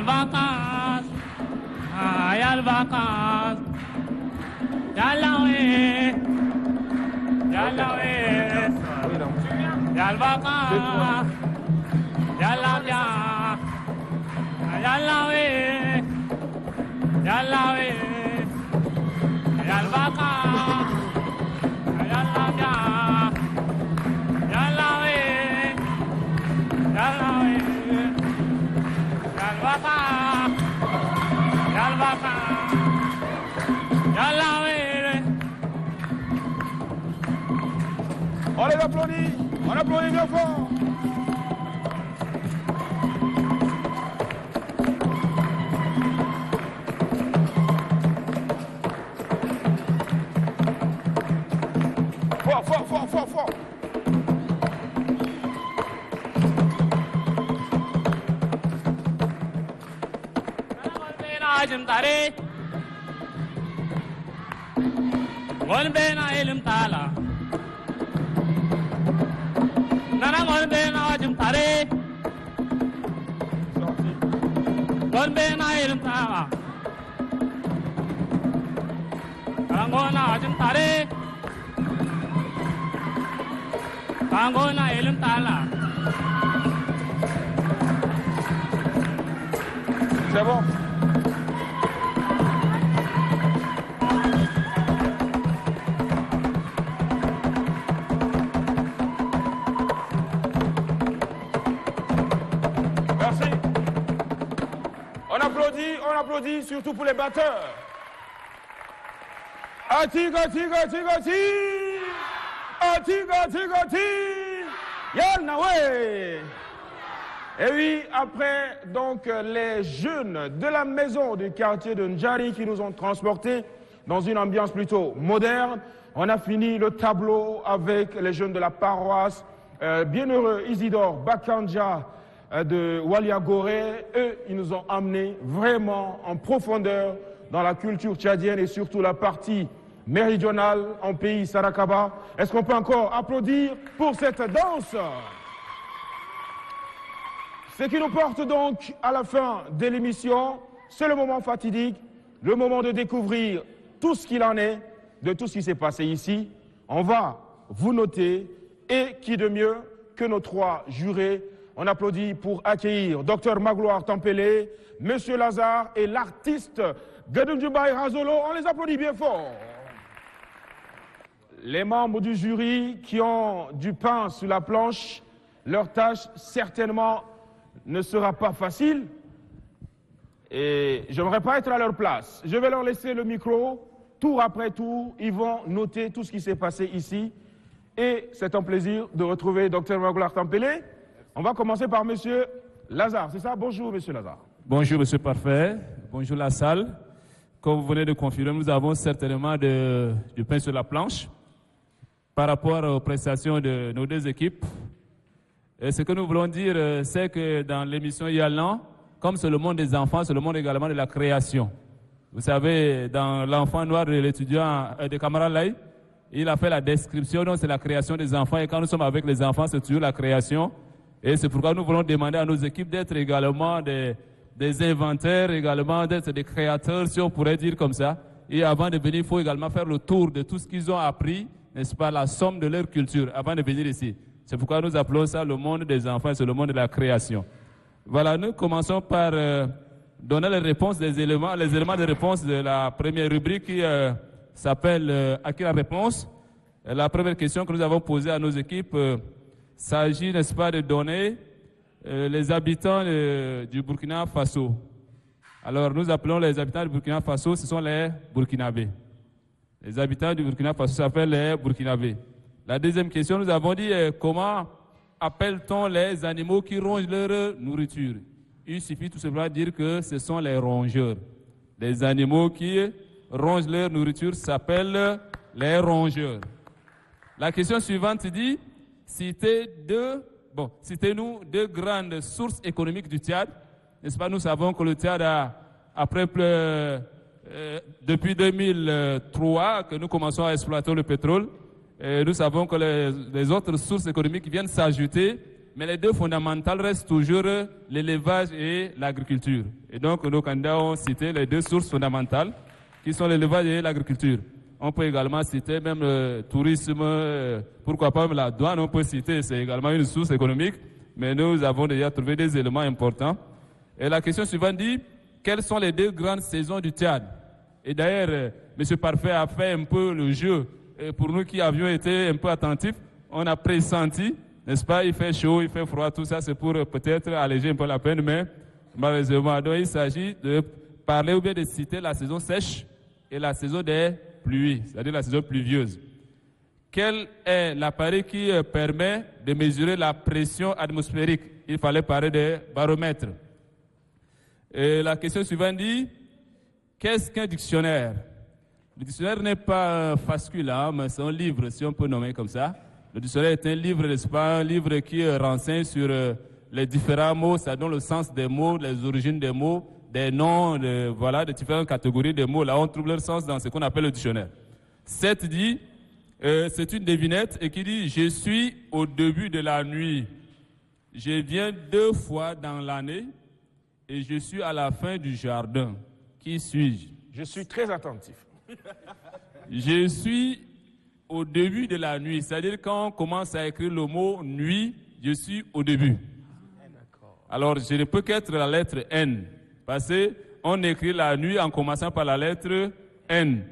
Yal vacances, yal vacances. Yalawe, yalawe. Yal vacances, yalawe. Yalawe, yalawe. Yal vacances, yalawe. Yalawe, yalawe. Yalvaka, Yalawe. On les applaudit bien fort. Fort. Ajim tare, gol bena ilim tala. Nana gol bena ajim tare, gol bena ilim tala. Kangona ajim tare, kangona ilim tala. C'est bon. On applaudit surtout pour les batteurs. Atiga. Yalnawe. Et oui, après donc les jeunes de la maison du quartier de Ndjari qui nous ont transportés dans une ambiance plutôt moderne, on a fini le tableau avec les jeunes de la paroisse Bienheureux Isidore Bakanja de Waliagoré. Eux, ils nous ont amenés vraiment en profondeur dans la culture tchadienne et surtout la partie méridionale en pays Sarakaba. Est-ce qu'on peut encore applaudir pour cette danse? Ce qui nous porte donc à la fin de l'émission, c'est le moment fatidique, le moment de découvrir tout ce qu'il en est, de tout ce qui s'est passé ici. On va vous noter, et qui de mieux que nos trois jurés. On applaudit pour accueillir Dr Magloire Tampele, Monsieur Lazare et l'artiste Gadunjubaï Razolo. On les applaudit bien fort. Les membres du jury qui ont du pain sur la planche, leur tâche certainement ne sera pas facile. Et je n'aimerais pas être à leur place. Je vais leur laisser le micro. Tour après tour, ils vont noter tout ce qui s'est passé ici. Et c'est un plaisir de retrouver Dr Magloire Tampele. On va commencer par Monsieur Lazare, c'est ça? Bonjour Monsieur Lazare. Bonjour Monsieur Parfait, bonjour la salle. Comme vous venez de confirmer, nous avons certainement du pain sur la planche par rapport aux prestations de nos deux équipes. Et ce que nous voulons dire, c'est que dans l'émission Yalan, comme c'est le monde des enfants, c'est le monde également de la création. Vous savez, dans l'enfant noir de l'étudiant de Kamara Lai, il a fait la description, donc c'est la création des enfants. Et quand nous sommes avec les enfants, c'est toujours la création. Et c'est pourquoi nous voulons demander à nos équipes d'être également des inventeurs, également d'être des créateurs, si on pourrait dire comme ça. Et avant de venir, il faut également faire le tour de tout ce qu'ils ont appris, n'est-ce pas, la somme de leur culture, avant de venir ici. C'est pourquoi nous appelons ça le monde des enfants, c'est le monde de la création. Voilà, nous commençons par donner les réponses les éléments de réponse de la première rubrique qui s'appelle « À qui la réponse ?» La première question que nous avons posée à nos équipes s'agit, n'est-ce pas, de donner les habitants du Burkina Faso. Alors, nous appelons les habitants du Burkina Faso, ce sont les Burkinabés. Les habitants du Burkina Faso s'appellent les Burkinabés. La deuxième question, nous avons dit comment appelle-t-on les animaux qui rongent leur nourriture? Il suffit tout simplement de dire que ce sont les rongeurs. Les animaux qui rongent leur nourriture s'appellent les rongeurs. La question suivante dit, citez-nous deux grandes sources économiques du Tchad. N'est-ce pas, nous savons que le Tchad depuis 2003 que nous commençons à exploiter le pétrole, nous savons que les autres sources économiques viennent s'ajouter, mais les deux fondamentales restent toujours l'élevage et l'agriculture. Et donc, nos candidats ont cité les deux sources fondamentales, qui sont l'élevage et l'agriculture. On peut également citer même le tourisme, pourquoi pas même la douane, on peut citer, c'est également une source économique, mais nous avons déjà trouvé des éléments importants. Et la question suivante dit, quelles sont les deux grandes saisons du Tchad? Et d'ailleurs, M. Parfait a fait un peu le jeu. Et pour nous qui avions été un peu attentifs, on a pressenti, n'est-ce pas, il fait chaud, il fait froid, tout ça, c'est pour peut-être alléger un peu la peine, mais malheureusement, donc il s'agit de parler ou bien de citer la saison sèche et la saison des pluies, c'est-à-dire la saison pluvieuse. Quel est l'appareil qui permet de mesurer la pression atmosphérique? Il fallait parler des baromètres. Et la question suivante dit, qu'est-ce qu'un dictionnaire? Le dictionnaire n'est pas un fascicule, mais c'est un livre, si on peut nommer comme ça. Le dictionnaire est un livre, n'est-ce pas, un livre qui renseigne sur les différents mots, ça donne le sens des mots, les origines des mots, des noms, voilà, de différentes catégories de mots. Là, on trouve leur sens dans ce qu'on appelle le dictionnaire. 7 dit, c'est une devinette et qui dit, je suis au début de la nuit. Je viens 2 fois dans l'année et je suis à la fin du jardin. Qui suis-je? Je suis très attentif. Je suis au début de la nuit. C'est-à-dire quand on commence à écrire le mot nuit, je suis au début. Alors, je ne peux qu'être la lettre N. Parce qu'on écrit la nuit en commençant par la lettre N.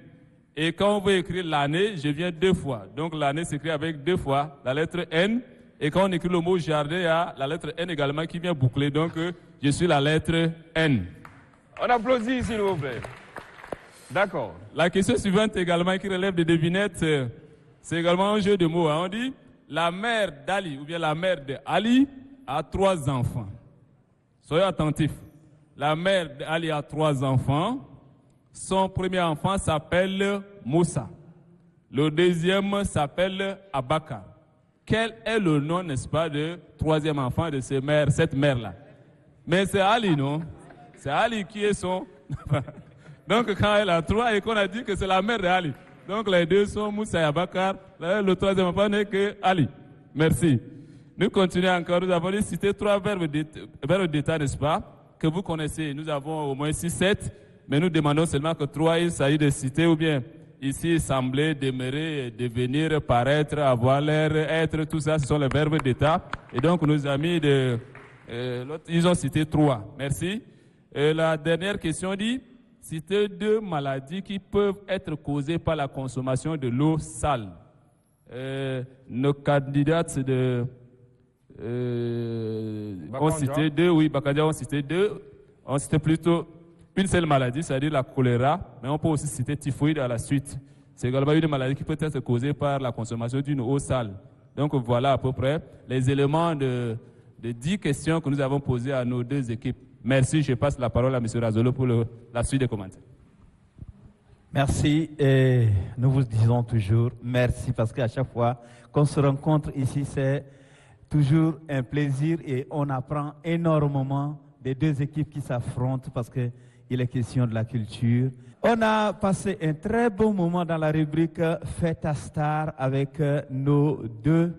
Et quand on veut écrire l'année, je viens 2 fois. Donc l'année s'écrit avec 2 fois la lettre N. Et quand on écrit le mot jardin, il y a la lettre N également qui vient boucler. Donc je suis la lettre N. On applaudit, s'il vous plaît. D'accord. La question suivante également qui relève des devinettes, c'est également un jeu de mots. On dit, la mère d'Ali, ou bien la mère d'Ali, a 3 enfants. Soyez attentifs. La mère d'Ali a 3 enfants. Son premier enfant s'appelle Moussa. Le deuxième s'appelle Abaka. Quel est le nom, n'est-ce pas, de 3e enfant de cette mère-là? Mais c'est Ali, non? C'est Ali qui est son... Donc quand elle a 3 et qu'on a dit que c'est la mère d'Ali. Donc les deux sont Moussa et Abakar. Le 3e enfant n'est que Ali. Merci. Nous continuons encore. Nous avons cité 3 verbes d'état, n'est-ce pas, que vous connaissez. Nous avons au moins 6-7, mais nous demandons seulement que 3, il s'agit de citer ou bien ici, sembler, demeurer, devenir, paraître, avoir l'air, être, tout ça, ce sont les verbes d'état. Et donc nos amis ils ont cité 3. Merci. La dernière question dit, citer 2 maladies qui peuvent être causées par la consommation de l'eau sale. Nos candidats ont cité 2, oui, Bakandia ont cité 2. On citait plutôt une seule maladie, c'est-à-dire la choléra, mais on peut aussi citer typhoïde à la suite. C'est également une maladie qui peut être causée par la consommation d'une eau sale. Donc voilà à peu près les éléments de 10 questions que nous avons posées à nos 2 équipes. Merci, je passe la parole à M. Razolo pour la suite des commentaires. Merci et nous vous disons toujours merci parce qu'à chaque fois qu'on se rencontre ici, c'est toujours un plaisir et on apprend énormément des 2 équipes qui s'affrontent parce qu'il est question de la culture. On a passé un très bon moment dans la rubrique Fête à Star avec nos 2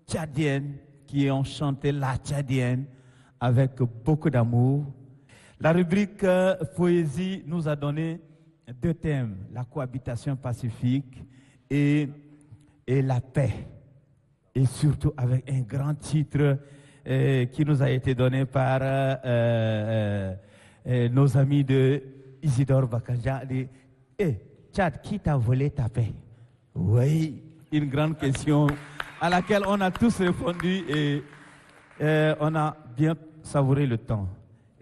Tchadiennes qui ont chanté la Tchadienne avec beaucoup d'amour. La rubrique Poésie nous a donné 2 thèmes, la cohabitation pacifique et la paix. Et surtout avec un grand titre qui nous a été donné par nos amis de Isidore Bakaja. Tchad, qui t'a volé ta paix? Oui, une grande question à laquelle on a tous répondu et on a bien savouré le temps.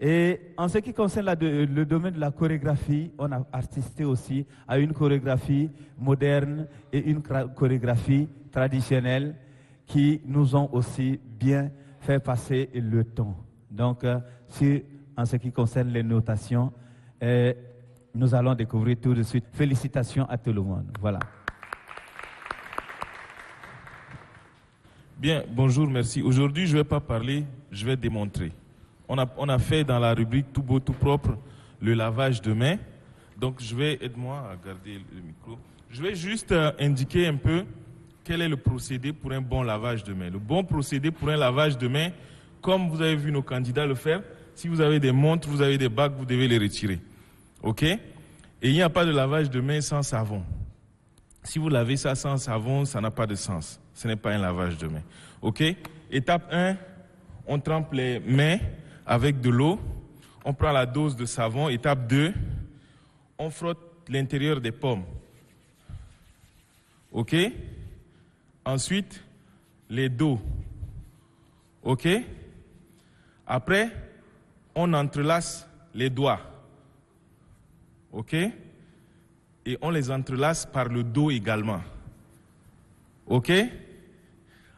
Et en ce qui concerne le domaine de la chorégraphie, on a assisté aussi à une chorégraphie moderne et une chorégraphie traditionnelle qui nous ont aussi bien fait passer le temps. Donc, en ce qui concerne les notations, nous allons découvrir tout de suite. Félicitations à tout le monde. Voilà. Bien, bonjour, merci. Aujourd'hui, je ne vais pas parler, je vais démontrer. On a fait dans la rubrique Tout beau, tout propre, le lavage de mains. Donc, aide-moi à garder le micro. Je vais juste indiquer un peu quel est le procédé pour un bon lavage de main. Le bon procédé pour un lavage de main, comme vous avez vu nos candidats le faire, si vous avez des montres, vous avez des bagues, vous devez les retirer. OK? Et il n'y a pas de lavage de main sans savon. Si vous lavez ça sans savon, ça n'a pas de sens. Ce n'est pas un lavage de main. OK? Étape 1, on trempe les mains avec de l'eau. On prend la dose de savon. Étape 2, on frotte l'intérieur des pommes. OK? Ensuite, les dos. OK? Après, on entrelace les doigts. OK? Et on les entrelace par le dos également. OK?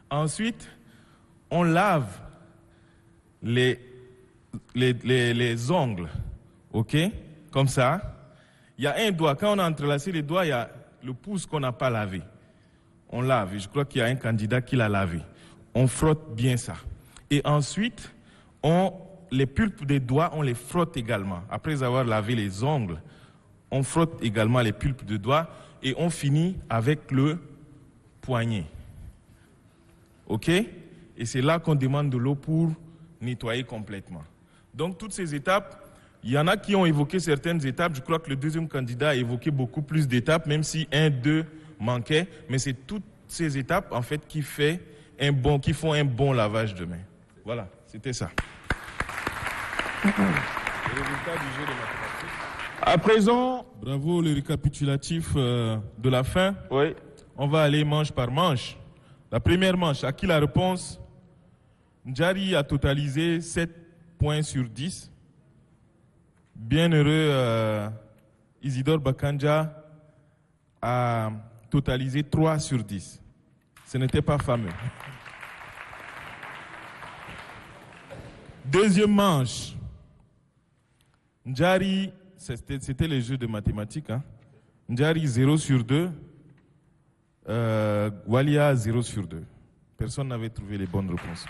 Ensuite, on lave les ongles. OK? Comme ça. Il y a un doigt. Quand on a entrelacé les doigts, il y a le pouce qu'on n'a pas lavé. On lave. Et je crois qu'il y a un candidat qui l'a lavé. On frotte bien ça. Et ensuite, les pulpes des doigts, on les frotte également. Après avoir lavé les ongles, on frotte également les pulpes de doigts et on finit avec le poignet. OK? Et c'est là qu'on demande de l'eau pour nettoyer complètement. Donc, toutes ces étapes, il y en a qui ont évoqué certaines étapes. Je crois que le deuxième candidat a évoqué beaucoup plus d'étapes, même si 1, 2 manquaient. Mais c'est toutes ces étapes, en fait, qui font un bon lavage de main. Voilà, c'était ça. Le résultat du jeu de mathématiques. À présent... Bravo, le récapitulatif de la fin. Oui. On va aller manche par manche. La première manche, à qui la réponse? Njari a totalisé 7 points sur 10. Bienheureux Isidore Bakanja a totalisé 3 sur 10. Ce n'était pas fameux. Deuxième manche. Njari, c'était les jeux de mathématiques. Hein? Njari 0 sur 2. Walia 0 sur 2. Personne n'avait trouvé les bonnes réponses.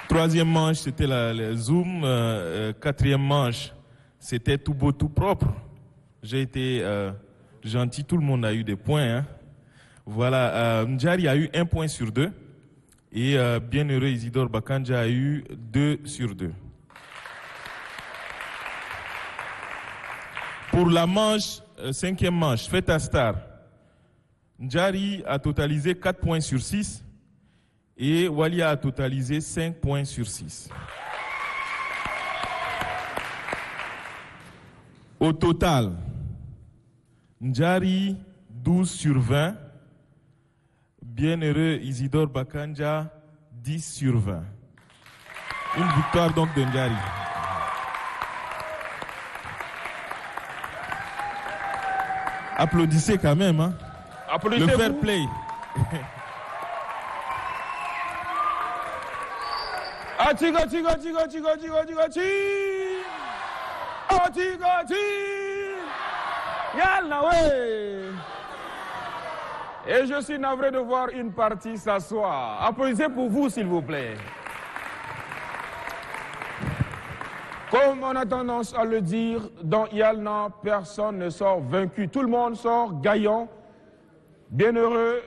Troisième manche, c'était le Zoom. Quatrième manche, c'était tout beau, tout propre. J'ai été gentil, tout le monde a eu des points. Hein. Voilà, Njari a eu 1 point sur 2. Et bienheureux Isidore Bakanja a eu 2 sur 2. Pour la manche, cinquième manche, Fête à Star, Njari a totalisé 4 points sur 6. Et Walia a totalisé 5 points sur 6. Au total, Njari 12 sur 20. Bienheureux Isidore Bakanja 10 sur 20. Une victoire donc de Njari. Applaudissez quand même. Hein? Applaudissez. Le fair play. Atiga. Yalla ouais. Et je suis navré de voir une partie s'asseoir. Applaudissez pour vous, s'il vous plaît. Comme on a tendance à le dire, dans Yalna, personne ne sort vaincu. Tout le monde sort gagnant. Bienheureux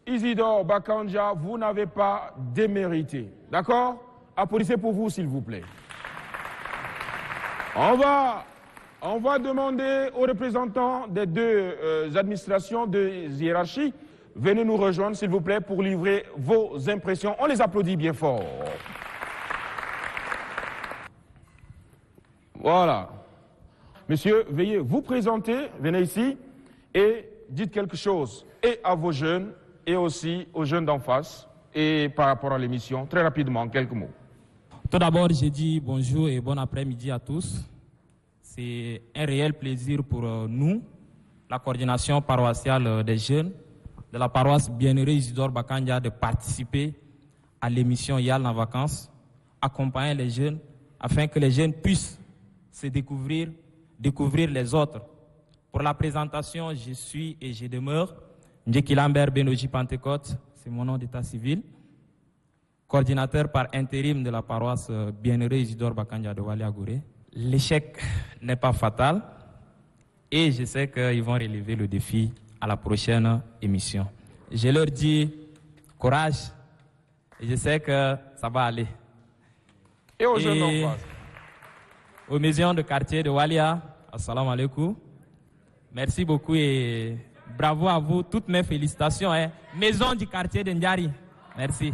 Isidore Bakanja, vous n'avez pas démérité. D'accord? Applaudissez pour vous, s'il vous plaît. On va demander aux représentants des deux administrations de hiérarchie, venez nous rejoindre, s'il vous plaît, pour livrer vos impressions. On les applaudit bien fort. Voilà. Monsieur, veuillez vous présenter, venez ici et dites quelque chose, et à vos jeunes, et aussi aux jeunes d'en face, et par rapport à l'émission, très rapidement, quelques mots. Tout d'abord, je dis bonjour et bon après-midi à tous. C'est un réel plaisir pour nous, la coordination paroissiale des jeunes de la paroisse Bienheureux Isidore Bakanja, de participer à l'émission Yalna Vacances, accompagner les jeunes afin que les jeunes puissent se découvrir les autres. Pour la présentation, je suis et je demeure Ndjeki Lambert Benoji Pentecôte, c'est mon nom d'état civil, coordinateur par intérim de la paroisse Bienheureux Isidore Bakanja de Walia-Gouré. L'échec n'est pas fatal et je sais qu'ils vont relever le défi à la prochaine émission. Je leur dis courage et je sais que ça va aller. Et aux jeunes en face. Aux maisons de quartier de Walia, assalamu alaikum. Merci beaucoup et bravo à vous. Toutes mes félicitations. Maison du quartier de Ndjari. Merci.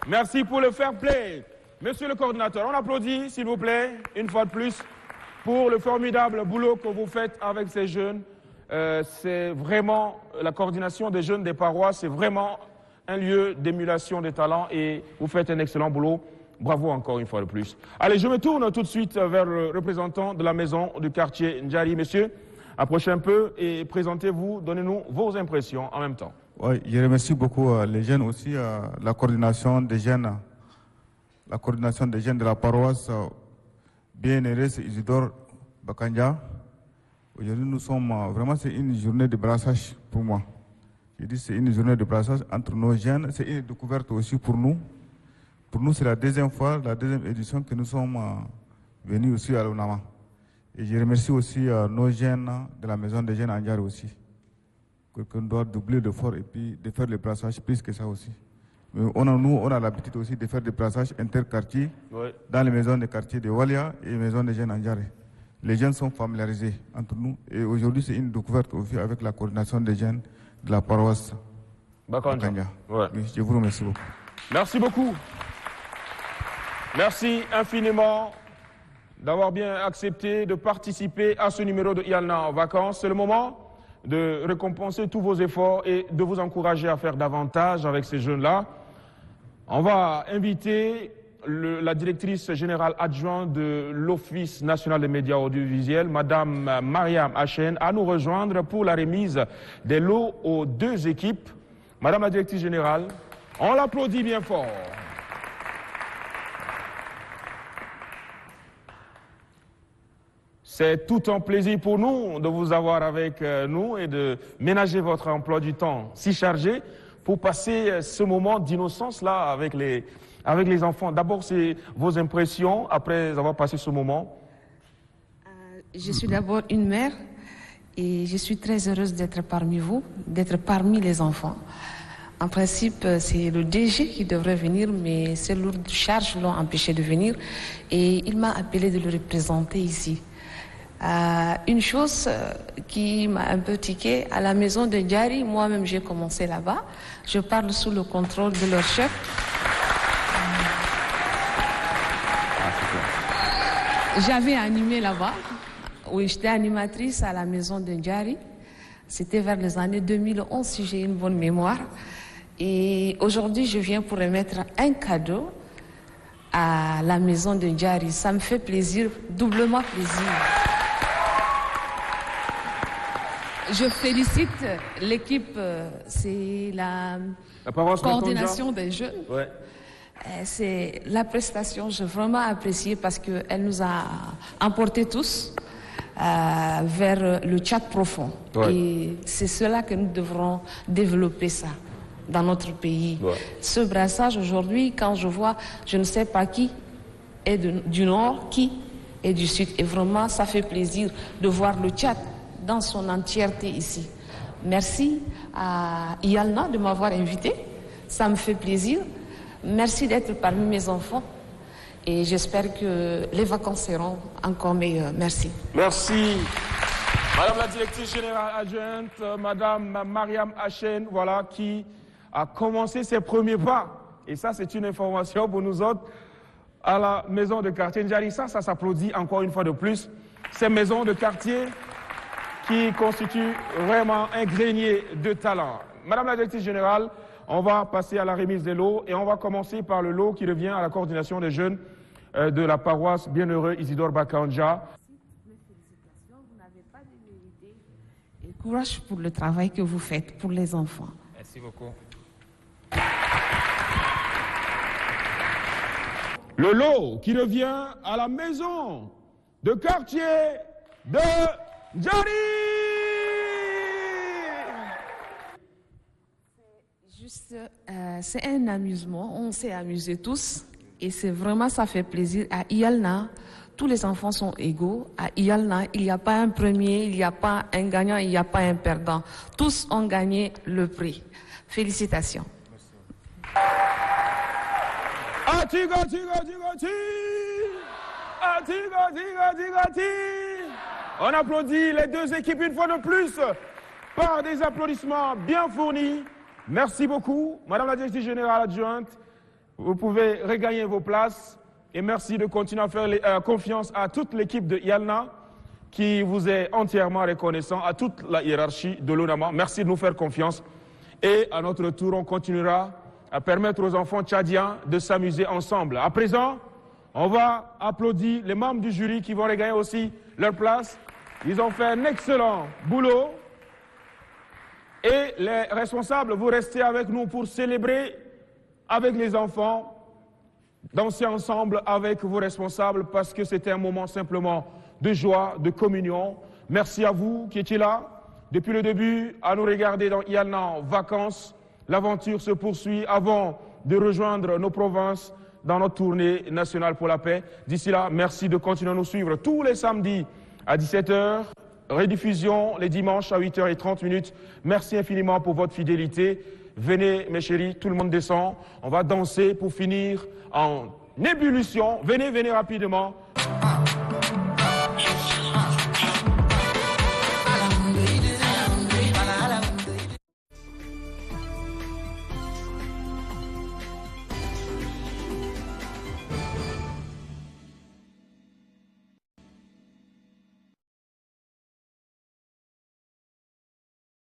Merci pour le fair play. Monsieur le coordinateur, on applaudit, s'il vous plaît, une fois de plus, pour le formidable boulot que vous faites avec ces jeunes. C'est vraiment, la coordination des jeunes des paroisses, c'est vraiment un lieu d'émulation des talents et vous faites un excellent boulot. Bravo encore une fois de plus. Allez, je me tourne tout de suite vers le représentant de la maison du quartier Ndjari. Monsieur, approchez un peu et présentez-vous, donnez-nous vos impressions en même temps. Oui, je remercie beaucoup les jeunes aussi, la coordination des jeunes de la paroisse Bien-Aimé Isidore Bakanja. Aujourd'hui, nous sommes vraiment, c'est une journée de brassage pour moi. Je dis c'est une journée de brassage entre nos jeunes, c'est une découverte aussi pour nous. Pour nous, c'est la deuxième fois, la deuxième édition que nous sommes venus aussi à l'ONAMA. Et je remercie aussi nos jeunes de la maison des jeunes à Ndjari aussi. Qu'on doit doubler d'efforts et puis de faire le brassage plus que ça aussi. Mais on a l'habitude aussi de faire des brassages interquartiers dans les maisons de quartier de Walia et les maisons des jeunes à Ndjari. Les jeunes sont familiarisés entre nous et aujourd'hui c'est une découverte aussi avec la coordination des jeunes de la paroisse Bakanja. Je vous remercie beaucoup. Merci beaucoup. Merci infiniment d'avoir bien accepté de participer à ce numéro de Yalna en vacances. C'est le moment de récompenser tous vos efforts et de vous encourager à faire davantage avec ces jeunes-là. On va inviter la directrice générale adjointe de l'Office national des médias audiovisuels, Madame Mariam Hachen, à nous rejoindre pour la remise des lots aux deux équipes. Madame la directrice générale, on l'applaudit bien fort. C'est tout un plaisir pour nous de vous avoir avec nous et de ménager votre emploi du temps si chargé pour passer ce moment d'innocence-là avec les enfants. D'abord, c'est vos impressions après avoir passé ce moment. Je suis d'abord une mère et je suis très heureuse d'être parmi vous, d'être parmi les enfants. En principe, c'est le DG qui devrait venir, mais ces lourdes charges l'ont empêché de venir et il m'a appelé de le représenter ici. Une chose qui m'a un peu tiqué, à la maison de Ndjari, moi-même j'ai commencé là-bas. Je parle sous le contrôle de leur chef. J'avais animé là-bas. Oui, j'étais animatrice à la maison de Ndjari. C'était vers les années 2011, si j'ai une bonne mémoire. Et aujourd'hui, je viens pour remettre un cadeau à la maison de Ndjari. Ça me fait plaisir, doublement plaisir. Je félicite l'équipe, c'est la coordination des jeunes. Ouais. C'est la prestation, j'ai vraiment apprécié parce qu'elle nous a emportés tous vers le chat profond. Ouais. Et c'est cela que nous devrons développer ça dans notre pays. Ouais. Ce brassage aujourd'hui, quand je vois, je ne sais pas qui est du nord, qui est du sud. Et vraiment, ça fait plaisir de voir le chat dans son entièreté ici. Merci à Yalna de m'avoir invité. Ça me fait plaisir. Merci d'être parmi mes enfants. Et j'espère que les vacances seront encore meilleures. Merci. Merci. Madame la directrice générale adjointe, Madame Mariam Hachen, voilà, qui a commencé ses premiers pas. Et ça, c'est une information pour nous autres à la maison de quartier Ndjari. Ça s'applaudit encore une fois de plus. Ces maisons de quartier qui constituent vraiment un grenier de talent. Madame la directrice générale, on va passer à la remise des lots et on va commencer par le lot qui revient à la coordination des jeunes de la paroisse Bienheureux Isidore Bakanja. Vous n'avez pas de vérité. Et courage pour le travail que vous faites pour les enfants. Merci beaucoup. Le lot qui revient à la maison de quartier de Ndjari. C'est un amusement, on s'est amusés tous et c'est vraiment, ça fait plaisir à Yalna, tous les enfants sont égaux. À Iyalna, il n'y a pas un premier, il n'y a pas un gagnant, il n'y a pas un perdant. Tous ont gagné le prix. Félicitations. On applaudit les deux équipes une fois de plus par des applaudissements bien fournis. Merci beaucoup, Madame la Directrice Générale Adjointe. Vous pouvez regagner vos places et merci de continuer à faire confiance à toute l'équipe de Iyalna qui vous est entièrement reconnaissant, à toute la hiérarchie de l'ONAMA. Merci de nous faire confiance et à notre tour, on continuera à permettre aux enfants tchadiens de s'amuser ensemble. À présent, on va applaudir les membres du jury qui vont regagner aussi leur place. Ils ont fait un excellent boulot. Et les responsables, vous restez avec nous pour célébrer avec les enfants, danser ensemble avec vos responsables parce que c'était un moment simplement de joie, de communion. Merci à vous qui étiez là depuis le début à nous regarder dans Iyalna en vacances. L'aventure se poursuit avant de rejoindre nos provinces dans notre tournée nationale pour la paix. D'ici là, merci de continuer à nous suivre tous les samedis à 17h. Rediffusion les dimanches à 8h30. Merci infiniment pour votre fidélité. Venez, mes chéris, tout le monde descend. On va danser pour finir en ébullition. Venez rapidement.